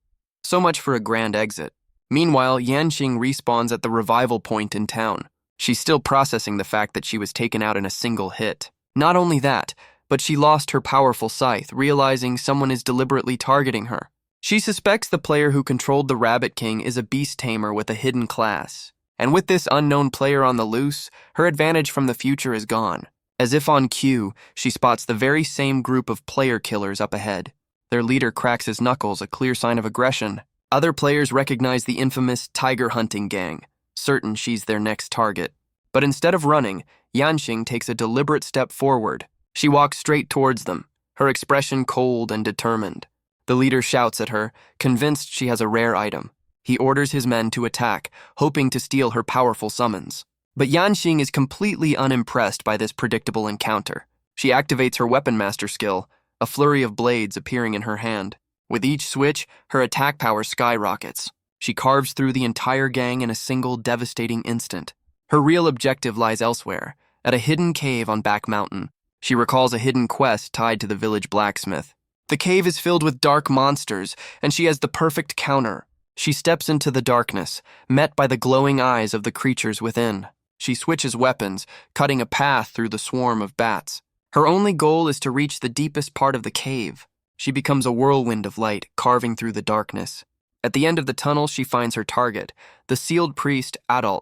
So much for a grand exit. Meanwhile, Yanxing respawns at the revival point in town. She's still processing the fact that she was taken out in a single hit. Not only that, but she lost her powerful scythe, realizing someone is deliberately targeting her. She suspects the player who controlled the Rabbit King is a beast tamer with a hidden class. And with this unknown player on the loose, her advantage from the future is gone. As if on cue, she spots the very same group of player killers up ahead. Their leader cracks his knuckles, a clear sign of aggression. Other players recognize the infamous tiger hunting gang, certain she's their next target. But instead of running, Yanxing takes a deliberate step forward. She walks straight towards them, her expression cold and determined. The leader shouts at her, convinced she has a rare item. He orders his men to attack, hoping to steal her powerful summons. But Yanxing is completely unimpressed by this predictable encounter. She activates her weapon master skill, a flurry of blades appearing in her hand. With each switch, her attack power skyrockets. She carves through the entire gang in a single devastating instant. Her real objective lies elsewhere, at a hidden cave on Back Mountain. She recalls a hidden quest tied to the village blacksmith. The cave is filled with dark monsters, and she has the perfect counter. She steps into the darkness, met by the glowing eyes of the creatures within. She switches weapons, cutting a path through the swarm of bats. Her only goal is to reach the deepest part of the cave. She becomes a whirlwind of light, carving through the darkness. At the end of the tunnel, she finds her target, the sealed priest, Adol.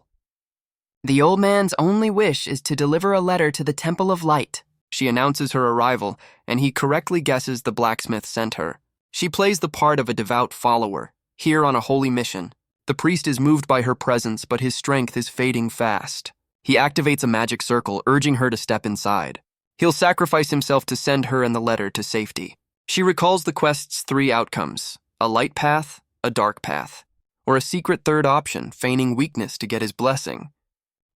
The old man's only wish is to deliver a letter to the Temple of Light. She announces her arrival, and he correctly guesses the blacksmith sent her. She plays the part of a devout follower, here on a holy mission. The priest is moved by her presence, but his strength is fading fast. He activates a magic circle, urging her to step inside. He'll sacrifice himself to send her and the letter to safety. She recalls the quest's 3 outcomes, a light path, a dark path, or a secret third option, feigning weakness to get his blessing.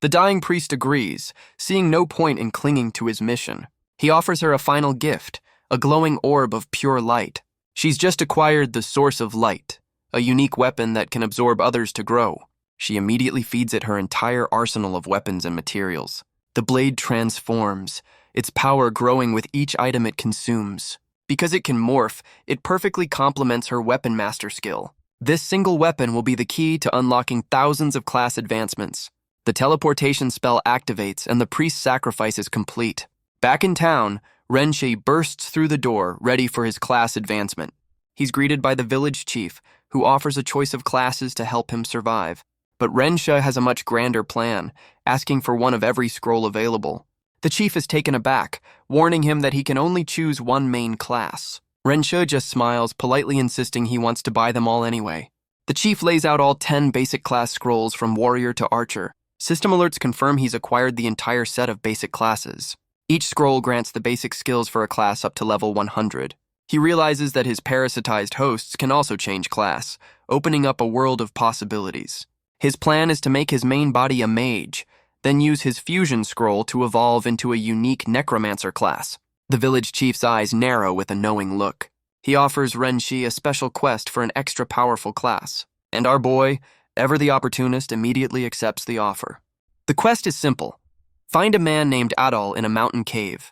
The dying priest agrees, seeing no point in clinging to his mission. He offers her a final gift, a glowing orb of pure light. She's just acquired the Source of Light, a unique weapon that can absorb others to grow. She immediately feeds it her entire arsenal of weapons and materials. The blade transforms, its power growing with each item it consumes. Because it can morph, it perfectly complements her weapon master skill. This single weapon will be the key to unlocking thousands of class advancements. The teleportation spell activates and the priest's sacrifice is complete. Back in town, Renshi bursts through the door, ready for his class advancement. He's greeted by the village chief, who offers a choice of classes to help him survive. But Renshi has a much grander plan, asking for one of every scroll available. The chief is taken aback, warning him that he can only choose one main class. Renshi just smiles, politely insisting he wants to buy them all anyway. The chief lays out all 10 basic class scrolls from warrior to archer. System alerts confirm he's acquired the entire set of basic classes. Each scroll grants the basic skills for a class up to level 100. He realizes that his parasitized hosts can also change class, opening up a world of possibilities. His plan is to make his main body a mage, then use his fusion scroll to evolve into a unique necromancer class. The village chief's eyes narrow with a knowing look. He offers Renshi a special quest for an extra powerful class, and our boy, ever the opportunist, immediately accepts the offer. The quest is simple. Find a man named Adol in a mountain cave,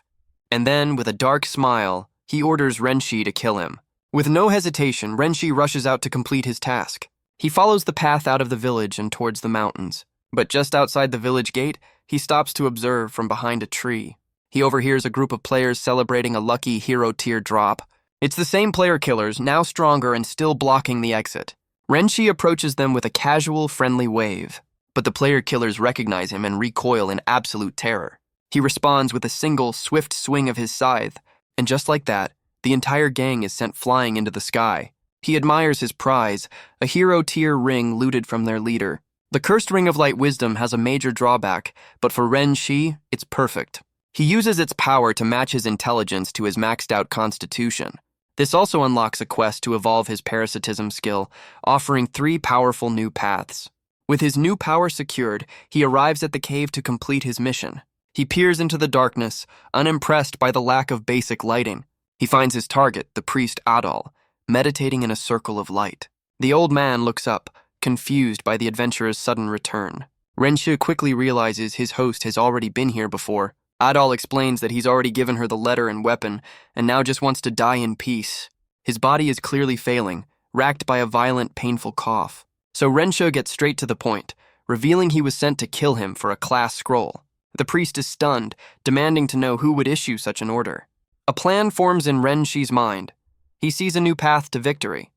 and then, with a dark smile, he orders Renshi to kill him. With no hesitation, Renshi rushes out to complete his task. He follows the path out of the village and towards the mountains, but just outside the village gate, he stops to observe from behind a tree. He overhears a group of players celebrating a lucky hero tier drop. It's the same player killers, now stronger and still blocking the exit. Renshi approaches them with a casual, friendly wave, but the player killers recognize him and recoil in absolute terror. He responds with a single, swift swing of his scythe, and just like that, the entire gang is sent flying into the sky. He admires his prize, a hero tier ring looted from their leader. The cursed ring of light wisdom has a major drawback, but for Renshi, it's perfect. He uses its power to match his intelligence to his maxed out constitution. This also unlocks a quest to evolve his parasitism skill, offering 3 powerful new paths. With his new power secured, he arrives at the cave to complete his mission. He peers into the darkness, unimpressed by the lack of basic lighting. He finds his target, the priest Adol, meditating in a circle of light. The old man looks up, confused by the adventurer's sudden return. Renshi quickly realizes his host has already been here before. Adol explains that he's already given her the letter and weapon, and now just wants to die in peace. His body is clearly failing, racked by a violent, painful cough. So Renshi gets straight to the point, revealing he was sent to kill him for a class scroll. The priest is stunned, demanding to know who would issue such an order. A plan forms in Renshi's mind. He sees a new path to victory.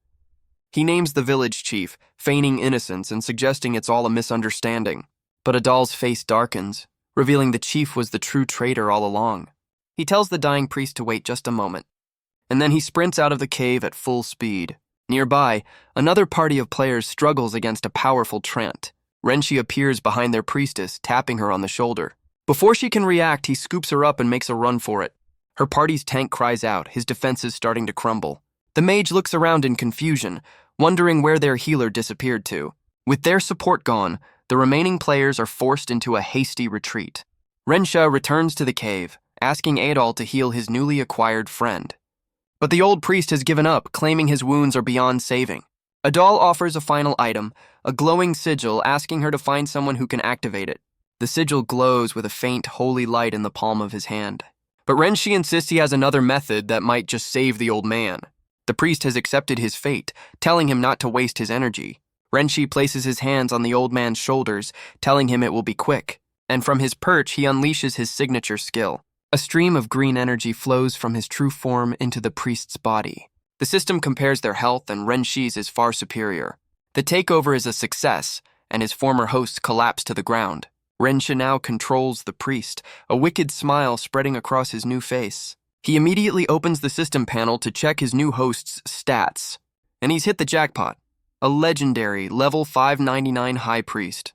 He names the village chief, feigning innocence and suggesting it's all a misunderstanding. But Adol's face darkens, revealing the chief was the true traitor all along. He tells the dying priest to wait just a moment, and then he sprints out of the cave at full speed. Nearby, another party of players struggles against a powerful Trent. Renshi appears behind their priestess, tapping her on the shoulder. Before she can react, he scoops her up and makes a run for it. Her party's tank cries out, his defenses starting to crumble. The mage looks around in confusion, wondering where their healer disappeared to. With their support gone, the remaining players are forced into a hasty retreat. Renshi returns to the cave, asking Adol to heal his newly acquired friend. But the old priest has given up, claiming his wounds are beyond saving. Adol offers a final item, a glowing sigil, asking her to find someone who can activate it. The sigil glows with a faint, holy light in the palm of his hand. But Renshi insists he has another method that might just save the old man. The priest has accepted his fate, telling him not to waste his energy. Renshi places his hands on the old man's shoulders, telling him it will be quick, and from his perch he unleashes his signature skill. A stream of green energy flows from his true form into the priest's body. The system compares their health, and Renshi's is far superior. The takeover is a success, and his former hosts collapse to the ground. Renshi now controls the priest, a wicked smile spreading across his new face. He immediately opens the system panel to check his new host's stats, and he's hit the jackpot. A legendary, level 599 high priest.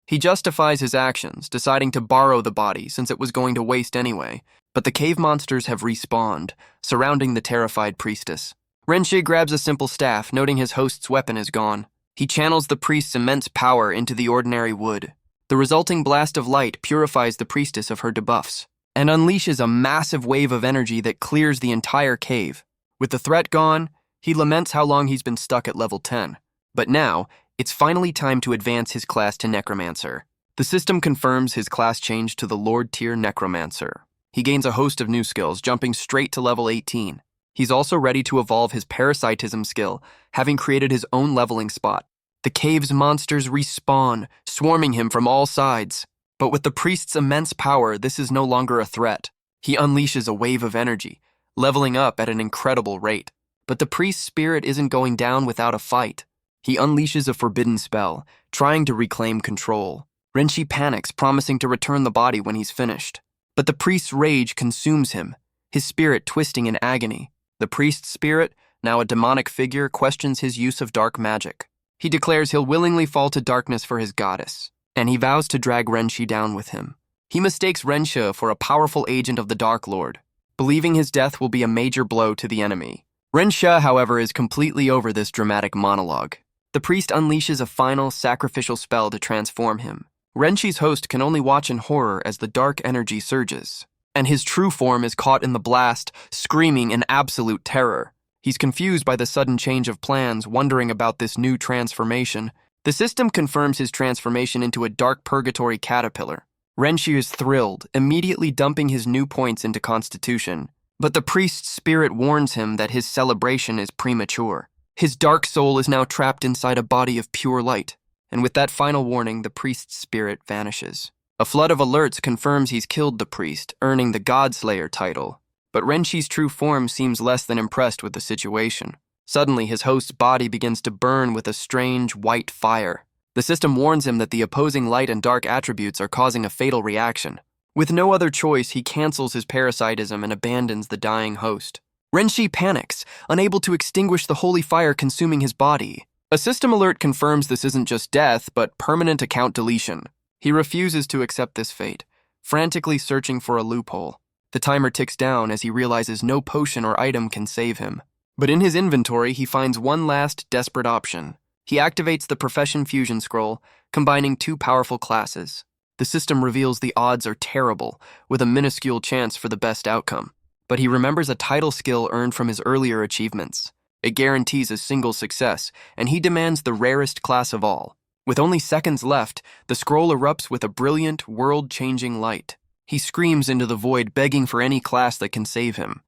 He justifies his actions, deciding to borrow the body since it was going to waste anyway, but the cave monsters have respawned, surrounding the terrified priestess. Renshi grabs a simple staff, noting his host's weapon is gone. He channels the priest's immense power into the ordinary wood. The resulting blast of light purifies the priestess of her debuffs, and unleashes a massive wave of energy that clears the entire cave. With the threat gone, he laments how long he's been stuck at level 10. But now, it's finally time to advance his class to necromancer. The system confirms his class change to the Lord tier necromancer. He gains a host of new skills, jumping straight to level 18. He's also ready to evolve his parasitism skill, having created his own leveling spot. The cave's monsters respawn, swarming him from all sides. But with the priest's immense power, this is no longer a threat. He unleashes a wave of energy, leveling up at an incredible rate. But the priest's spirit isn't going down without a fight. He unleashes a forbidden spell, trying to reclaim control. Renshi panics, promising to return the body when he's finished. But the priest's rage consumes him, his spirit twisting in agony. The priest's spirit, now a demonic figure, questions his use of dark magic. He declares he'll willingly fall to darkness for his goddess, and he vows to drag Renshi down with him. He mistakes Renshi for a powerful agent of the Dark Lord, believing his death will be a major blow to the enemy. Renshi, however, is completely over this dramatic monologue. The priest unleashes a final sacrificial spell to transform him. Renshi's host can only watch in horror as the dark energy surges, and his true form is caught in the blast, screaming in absolute terror. He's confused by the sudden change of plans, wondering about this new transformation. The system confirms his transformation into a dark purgatory caterpillar. Renshi is thrilled, immediately dumping his new points into Constitution. But the priest's spirit warns him that his celebration is premature. His dark soul is now trapped inside a body of pure light, and with that final warning, the priest's spirit vanishes. A flood of alerts confirms he's killed the priest, earning the Godslayer title. But Renshi's true form seems less than impressed with the situation. Suddenly, his host's body begins to burn with a strange white fire. The system warns him that the opposing light and dark attributes are causing a fatal reaction. With no other choice, he cancels his parasitism and abandons the dying host. Renshi panics, unable to extinguish the holy fire consuming his body. A system alert confirms this isn't just death, but permanent account deletion. He refuses to accept this fate, frantically searching for a loophole. The timer ticks down as he realizes no potion or item can save him. But in his inventory, he finds one last desperate option. He activates the Profession Fusion Scroll, combining two powerful classes. The system reveals the odds are terrible, with a minuscule chance for the best outcome. But he remembers a title skill earned from his earlier achievements. It guarantees a single success, and he demands the rarest class of all. With only seconds left, the scroll erupts with a brilliant, world-changing light. He screams into the void, begging for any class that can save him.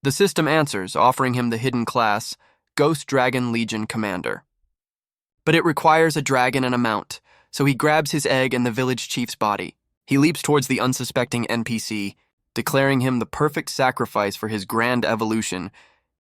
The system answers, offering him the hidden class, Ghost Dragon Legion Commander. But it requires a dragon and a mount, so he grabs his egg and the village chief's body. He leaps towards the unsuspecting NPC, declaring him the perfect sacrifice for his grand evolution.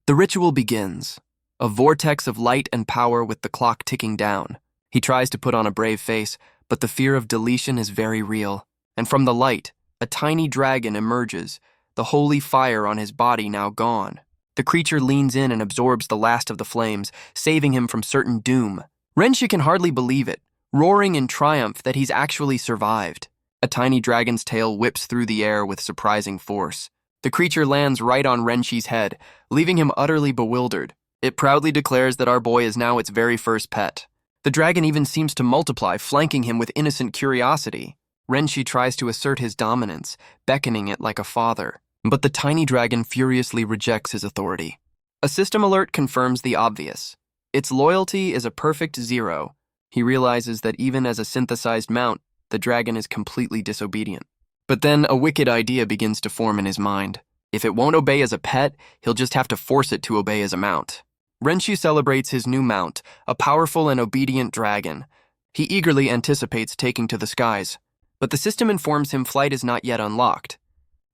The ritual begins, a vortex of light and power with the clock ticking down. He tries to put on a brave face, but the fear of deletion is very real. And from the light, a tiny dragon emerges, the holy fire on his body now gone. The creature leans in and absorbs the last of the flames, saving him from certain doom. Renshi can hardly believe it, roaring in triumph that he's actually survived. A tiny dragon's tail whips through the air with surprising force. The creature lands right on Renshi's head, leaving him utterly bewildered. It proudly declares that our boy is now its very first pet. The dragon even seems to multiply, flanking him with innocent curiosity. Renshi tries to assert his dominance, beckoning it like a father. But the tiny dragon furiously rejects his authority. A system alert confirms the obvious. Its loyalty is a perfect 0. He realizes that even as a synthesized mount, the dragon is completely disobedient. But then a wicked idea begins to form in his mind. If it won't obey as a pet, he'll just have to force it to obey as a mount. Renshi celebrates his new mount, a powerful and obedient dragon. He eagerly anticipates taking to the skies, but the system informs him flight is not yet unlocked.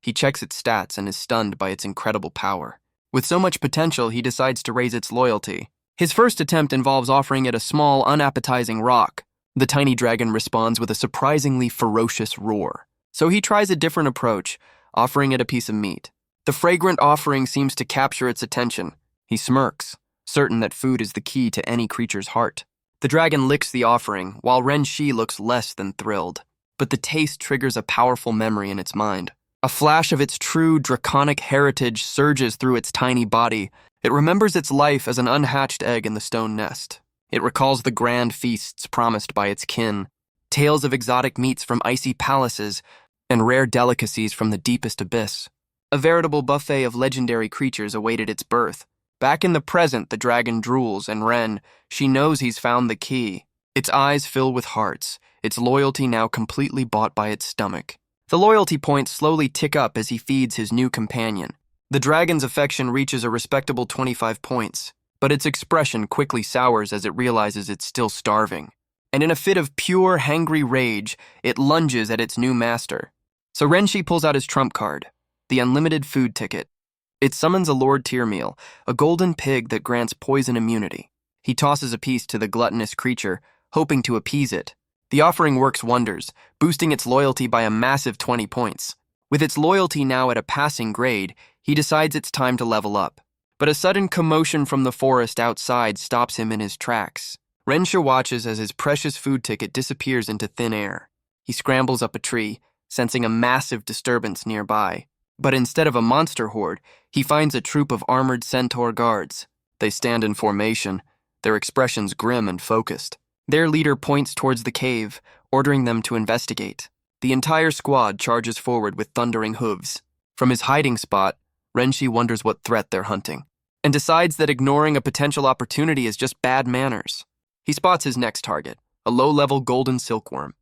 He checks its stats and is stunned by its incredible power. With so much potential, he decides to raise its loyalty. His first attempt involves offering it a small, unappetizing rock. The tiny dragon responds with a surprisingly ferocious roar. So he tries a different approach, offering it a piece of meat. The fragrant offering seems to capture its attention. He smirks, certain that food is the key to any creature's heart. The dragon licks the offering, while Renshi looks less than thrilled. But the taste triggers a powerful memory in its mind. A flash of its true draconic heritage surges through its tiny body. It remembers its life as an unhatched egg in the stone nest. It recalls the grand feasts promised by its kin, tales of exotic meats from icy palaces, and rare delicacies from the deepest abyss. A veritable buffet of legendary creatures awaited its birth. Back in the present, the dragon drools, and Ren, she knows he's found the key. Its eyes fill with hearts, its loyalty now completely bought by its stomach. The loyalty points slowly tick up as he feeds his new companion. The dragon's affection reaches a respectable 25 points, but its expression quickly sours as it realizes it's still starving. And in a fit of pure, hangry rage, it lunges at its new master. So Renshi pulls out his trump card, the unlimited food ticket. It summons a Lord Tyrmeal, a golden pig that grants poison immunity. He tosses a piece to the gluttonous creature, hoping to appease it. The offering works wonders, boosting its loyalty by a massive 20 points. With its loyalty now at a passing grade, he decides it's time to level up. but a sudden commotion from the forest outside stops him in his tracks. Renshi watches as his precious food ticket disappears into thin air. He scrambles up a tree, sensing a massive disturbance nearby. But instead of a monster horde, he finds a troop of armored centaur guards. They stand in formation, their expressions grim and focused. Their leader points towards the cave, ordering them to investigate. The entire squad charges forward with thundering hooves. From his hiding spot, Renshi wonders what threat they're hunting, and decides that ignoring a potential opportunity is just bad manners. He spots his next target, a low-level golden silkworm,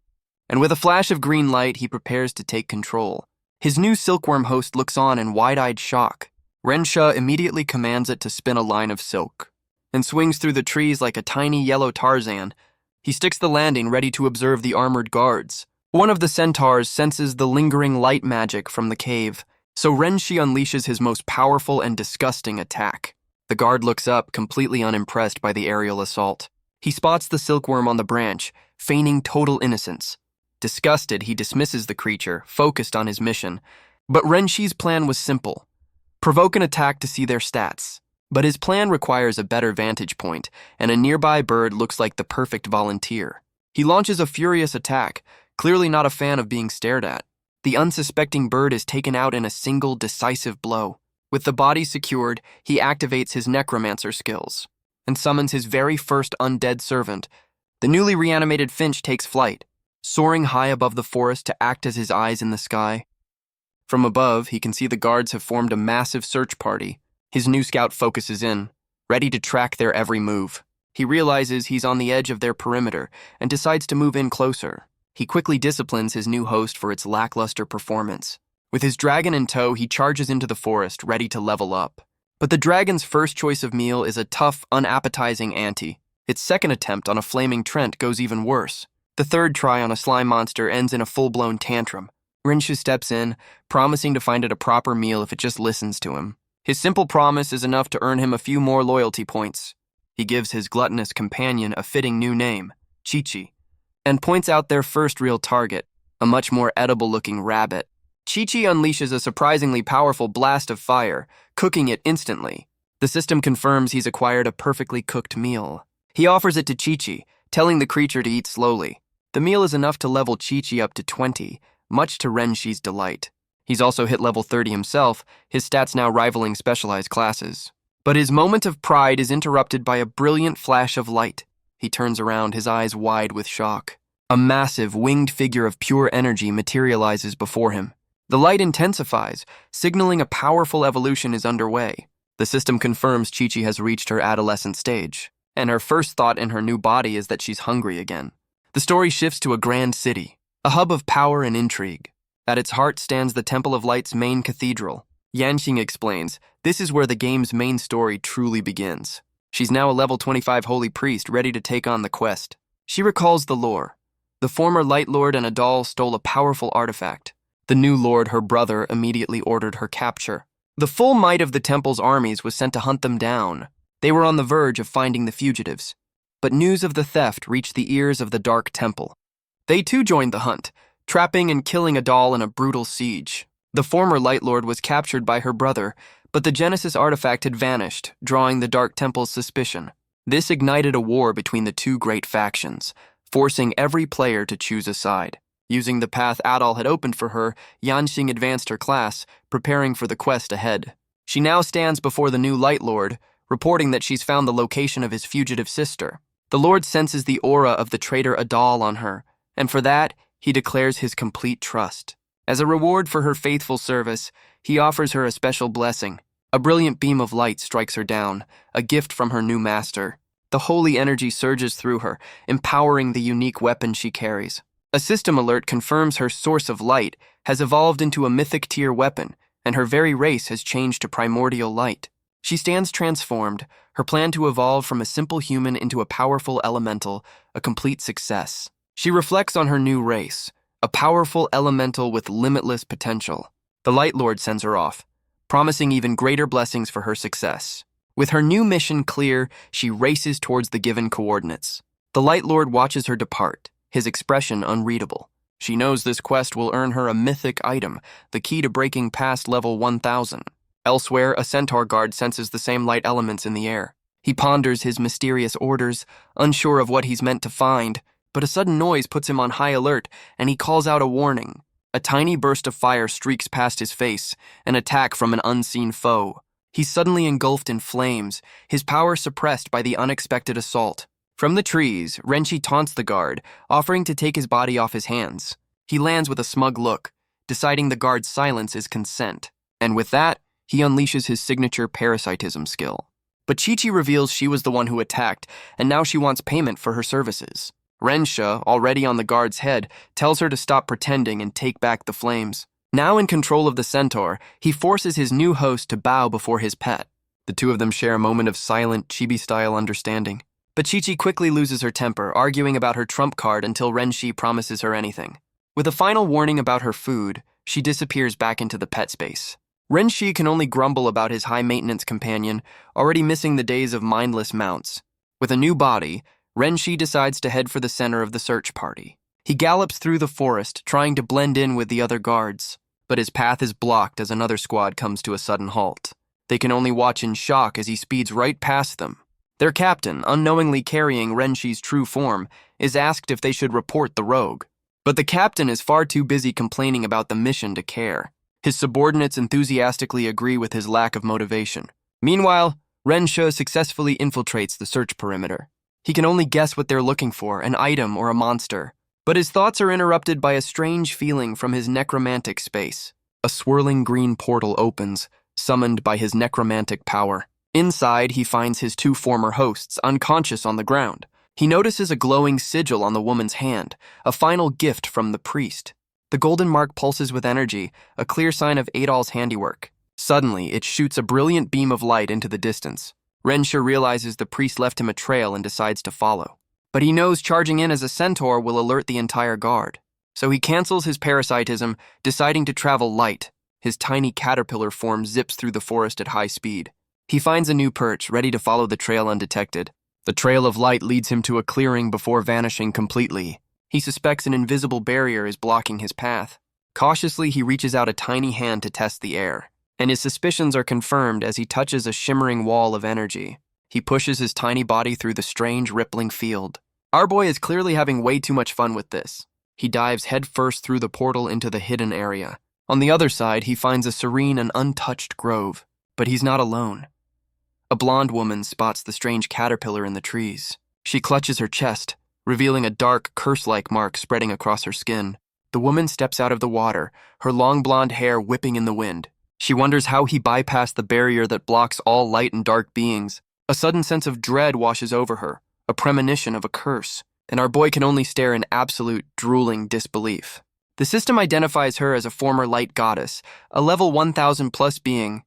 and with a flash of green light, he prepares to take control. His new silkworm host looks on in wide-eyed shock. Renshi immediately commands it to spin a line of silk, and swings through the trees like a tiny yellow Tarzan. He sticks the landing, ready to observe the armored guards. One of the centaurs senses the lingering light magic from the cave, so Renshi unleashes his most powerful and disgusting attack. The guard looks up, completely unimpressed by the aerial assault. He spots the silkworm on the branch, feigning total innocence. Disgusted, he dismisses the creature, focused on his mission. But Renshi's plan was simple: provoke an attack to see their stats. But his plan requires a better vantage point, and a nearby bird looks like the perfect volunteer. He launches a furious attack, clearly not a fan of being stared at. The unsuspecting bird is taken out in a single decisive blow. With the body secured, he activates his necromancer skills and summons his very first undead servant. The newly reanimated finch takes flight, soaring high above the forest to act as his eyes in the sky. From above, he can see the guards have formed a massive search party. His new scout focuses in, ready to track their every move. He realizes he's on the edge of their perimeter and decides to move in closer. He quickly disciplines his new host for its lackluster performance. With his dragon in tow, he charges into the forest, ready to level up. But the dragon's first choice of meal is a tough, unappetizing ante. Its second attempt on a flaming Trent goes even worse. The third try on a slime monster ends in a full-blown tantrum. Renshi steps in, promising to find it a proper meal if it just listens to him. His simple promise is enough to earn him a few more loyalty points. He gives his gluttonous companion a fitting new name, Chi-Chi, and points out their first real target, a much more edible-looking rabbit. Chi-Chi unleashes a surprisingly powerful blast of fire, cooking it instantly. The system confirms he's acquired a perfectly cooked meal. He offers it to Chi-Chi, telling the creature to eat slowly. The meal is enough to level Chi-Chi up to 20, much to Renshi's delight. He's also hit level 30 himself, his stats now rivaling specialized classes. But his moment of pride is interrupted by a brilliant flash of light. He turns around, his eyes wide with shock. A massive, winged figure of pure energy materializes before him. The light intensifies, signaling a powerful evolution is underway. The system confirms Chi-Chi has reached her adolescent stage, and her first thought in her new body is that she's hungry again. The story shifts to a grand city, a hub of power and intrigue. At its heart stands the Temple of Light's main cathedral. Yanxing explains, this is where the game's main story truly begins. She's now a level 25 holy priest ready to take on the quest. She recalls the lore. The former Light Lord and Adol stole a powerful artifact. The new lord, her brother, immediately ordered her capture. The full might of the temple's armies was sent to hunt them down. They were on the verge of finding the fugitives. But news of the theft reached the ears of the Dark Temple. They too joined the hunt, trapping and killing Adol in a brutal siege. The former Light Lord was captured by her brother, but the Genesis artifact had vanished, drawing the Dark Temple's suspicion. This ignited a war between the two great factions, forcing every player to choose a side. Using the path Adol had opened for her, Yanxing advanced her class, preparing for the quest ahead. She now stands before the new Light Lord, reporting that she's found the location of his fugitive sister. The Lord senses the aura of the traitor Adol on her, and for that, he declares his complete trust. As a reward for her faithful service, he offers her a special blessing. A brilliant beam of light strikes her down, a gift from her new master. The holy energy surges through her, empowering the unique weapon she carries. A system alert confirms her source of light has evolved into a mythic tier weapon, and her very race has changed to primordial light. She stands transformed, her plan to evolve from a simple human into a powerful elemental, a complete success. She reflects on her new race, a powerful elemental with limitless potential. The Light Lord sends her off, promising even greater blessings for her success. With her new mission clear, she races towards the given coordinates. The Light Lord watches her depart, his expression unreadable. She knows this quest will earn her a mythic item, the key to breaking past level 1000. Elsewhere, a centaur guard senses the same light elements in the air. He ponders his mysterious orders, unsure of what he's meant to find, but a sudden noise puts him on high alert, and he calls out a warning. A tiny burst of fire streaks past his face, an attack from an unseen foe. He's suddenly engulfed in flames, his power suppressed by the unexpected assault. From the trees, Renshi taunts the guard, offering to take his body off his hands. He lands with a smug look, deciding the guard's silence is consent. And with that, he unleashes his signature parasitism skill. But Chi-Chi reveals she was the one who attacked, and now she wants payment for her services. Renshi, already on the guard's head, tells her to stop pretending and take back the flames. Now in control of the centaur, he forces his new host to bow before his pet. The two of them share a moment of silent, chibi-style understanding. But Chi-Chi quickly loses her temper, arguing about her trump card until Renshi promises her anything. With a final warning about her food, she disappears back into the pet space. Renshi can only grumble about his high-maintenance companion, already missing the days of mindless mounts. With a new body, Renshi decides to head for the center of the search party. He gallops through the forest, trying to blend in with the other guards, but his path is blocked as another squad comes to a sudden halt. They can only watch in shock as he speeds right past them. Their captain, unknowingly carrying Renshi's true form, is asked if they should report the rogue. But the captain is far too busy complaining about the mission to care. His subordinates enthusiastically agree with his lack of motivation. Meanwhile, Renshi successfully infiltrates the search perimeter. He can only guess what they're looking for, an item or a monster. But his thoughts are interrupted by a strange feeling from his necromantic space. A swirling green portal opens, summoned by his necromantic power. Inside, he finds his two former hosts unconscious on the ground. He notices a glowing sigil on the woman's hand, a final gift from the priest. The golden mark pulses with energy, a clear sign of Adol's handiwork. Suddenly, it shoots a brilliant beam of light into the distance. Renshi realizes the priest left him a trail and decides to follow. But he knows charging in as a centaur will alert the entire guard. So he cancels his parasitism, deciding to travel light. His tiny caterpillar form zips through the forest at high speed. He finds a new perch, ready to follow the trail undetected. The trail of light leads him to a clearing before vanishing completely. He suspects an invisible barrier is blocking his path. Cautiously, he reaches out a tiny hand to test the air, and his suspicions are confirmed as he touches a shimmering wall of energy. He pushes his tiny body through the strange, rippling field. Our boy is clearly having way too much fun with this. He dives headfirst through the portal into the hidden area. On the other side, he finds a serene and untouched grove. But he's not alone. A blonde woman spots the strange caterpillar in the trees. She clutches her chest, revealing a dark, curse-like mark spreading across her skin. The woman steps out of the water, her long blonde hair whipping in the wind. She wonders how he bypassed the barrier that blocks all light and dark beings. A sudden sense of dread washes over her, a premonition of a curse, and our boy can only stare in absolute, drooling disbelief. The system identifies her as a former light goddess, a level 1000 plus being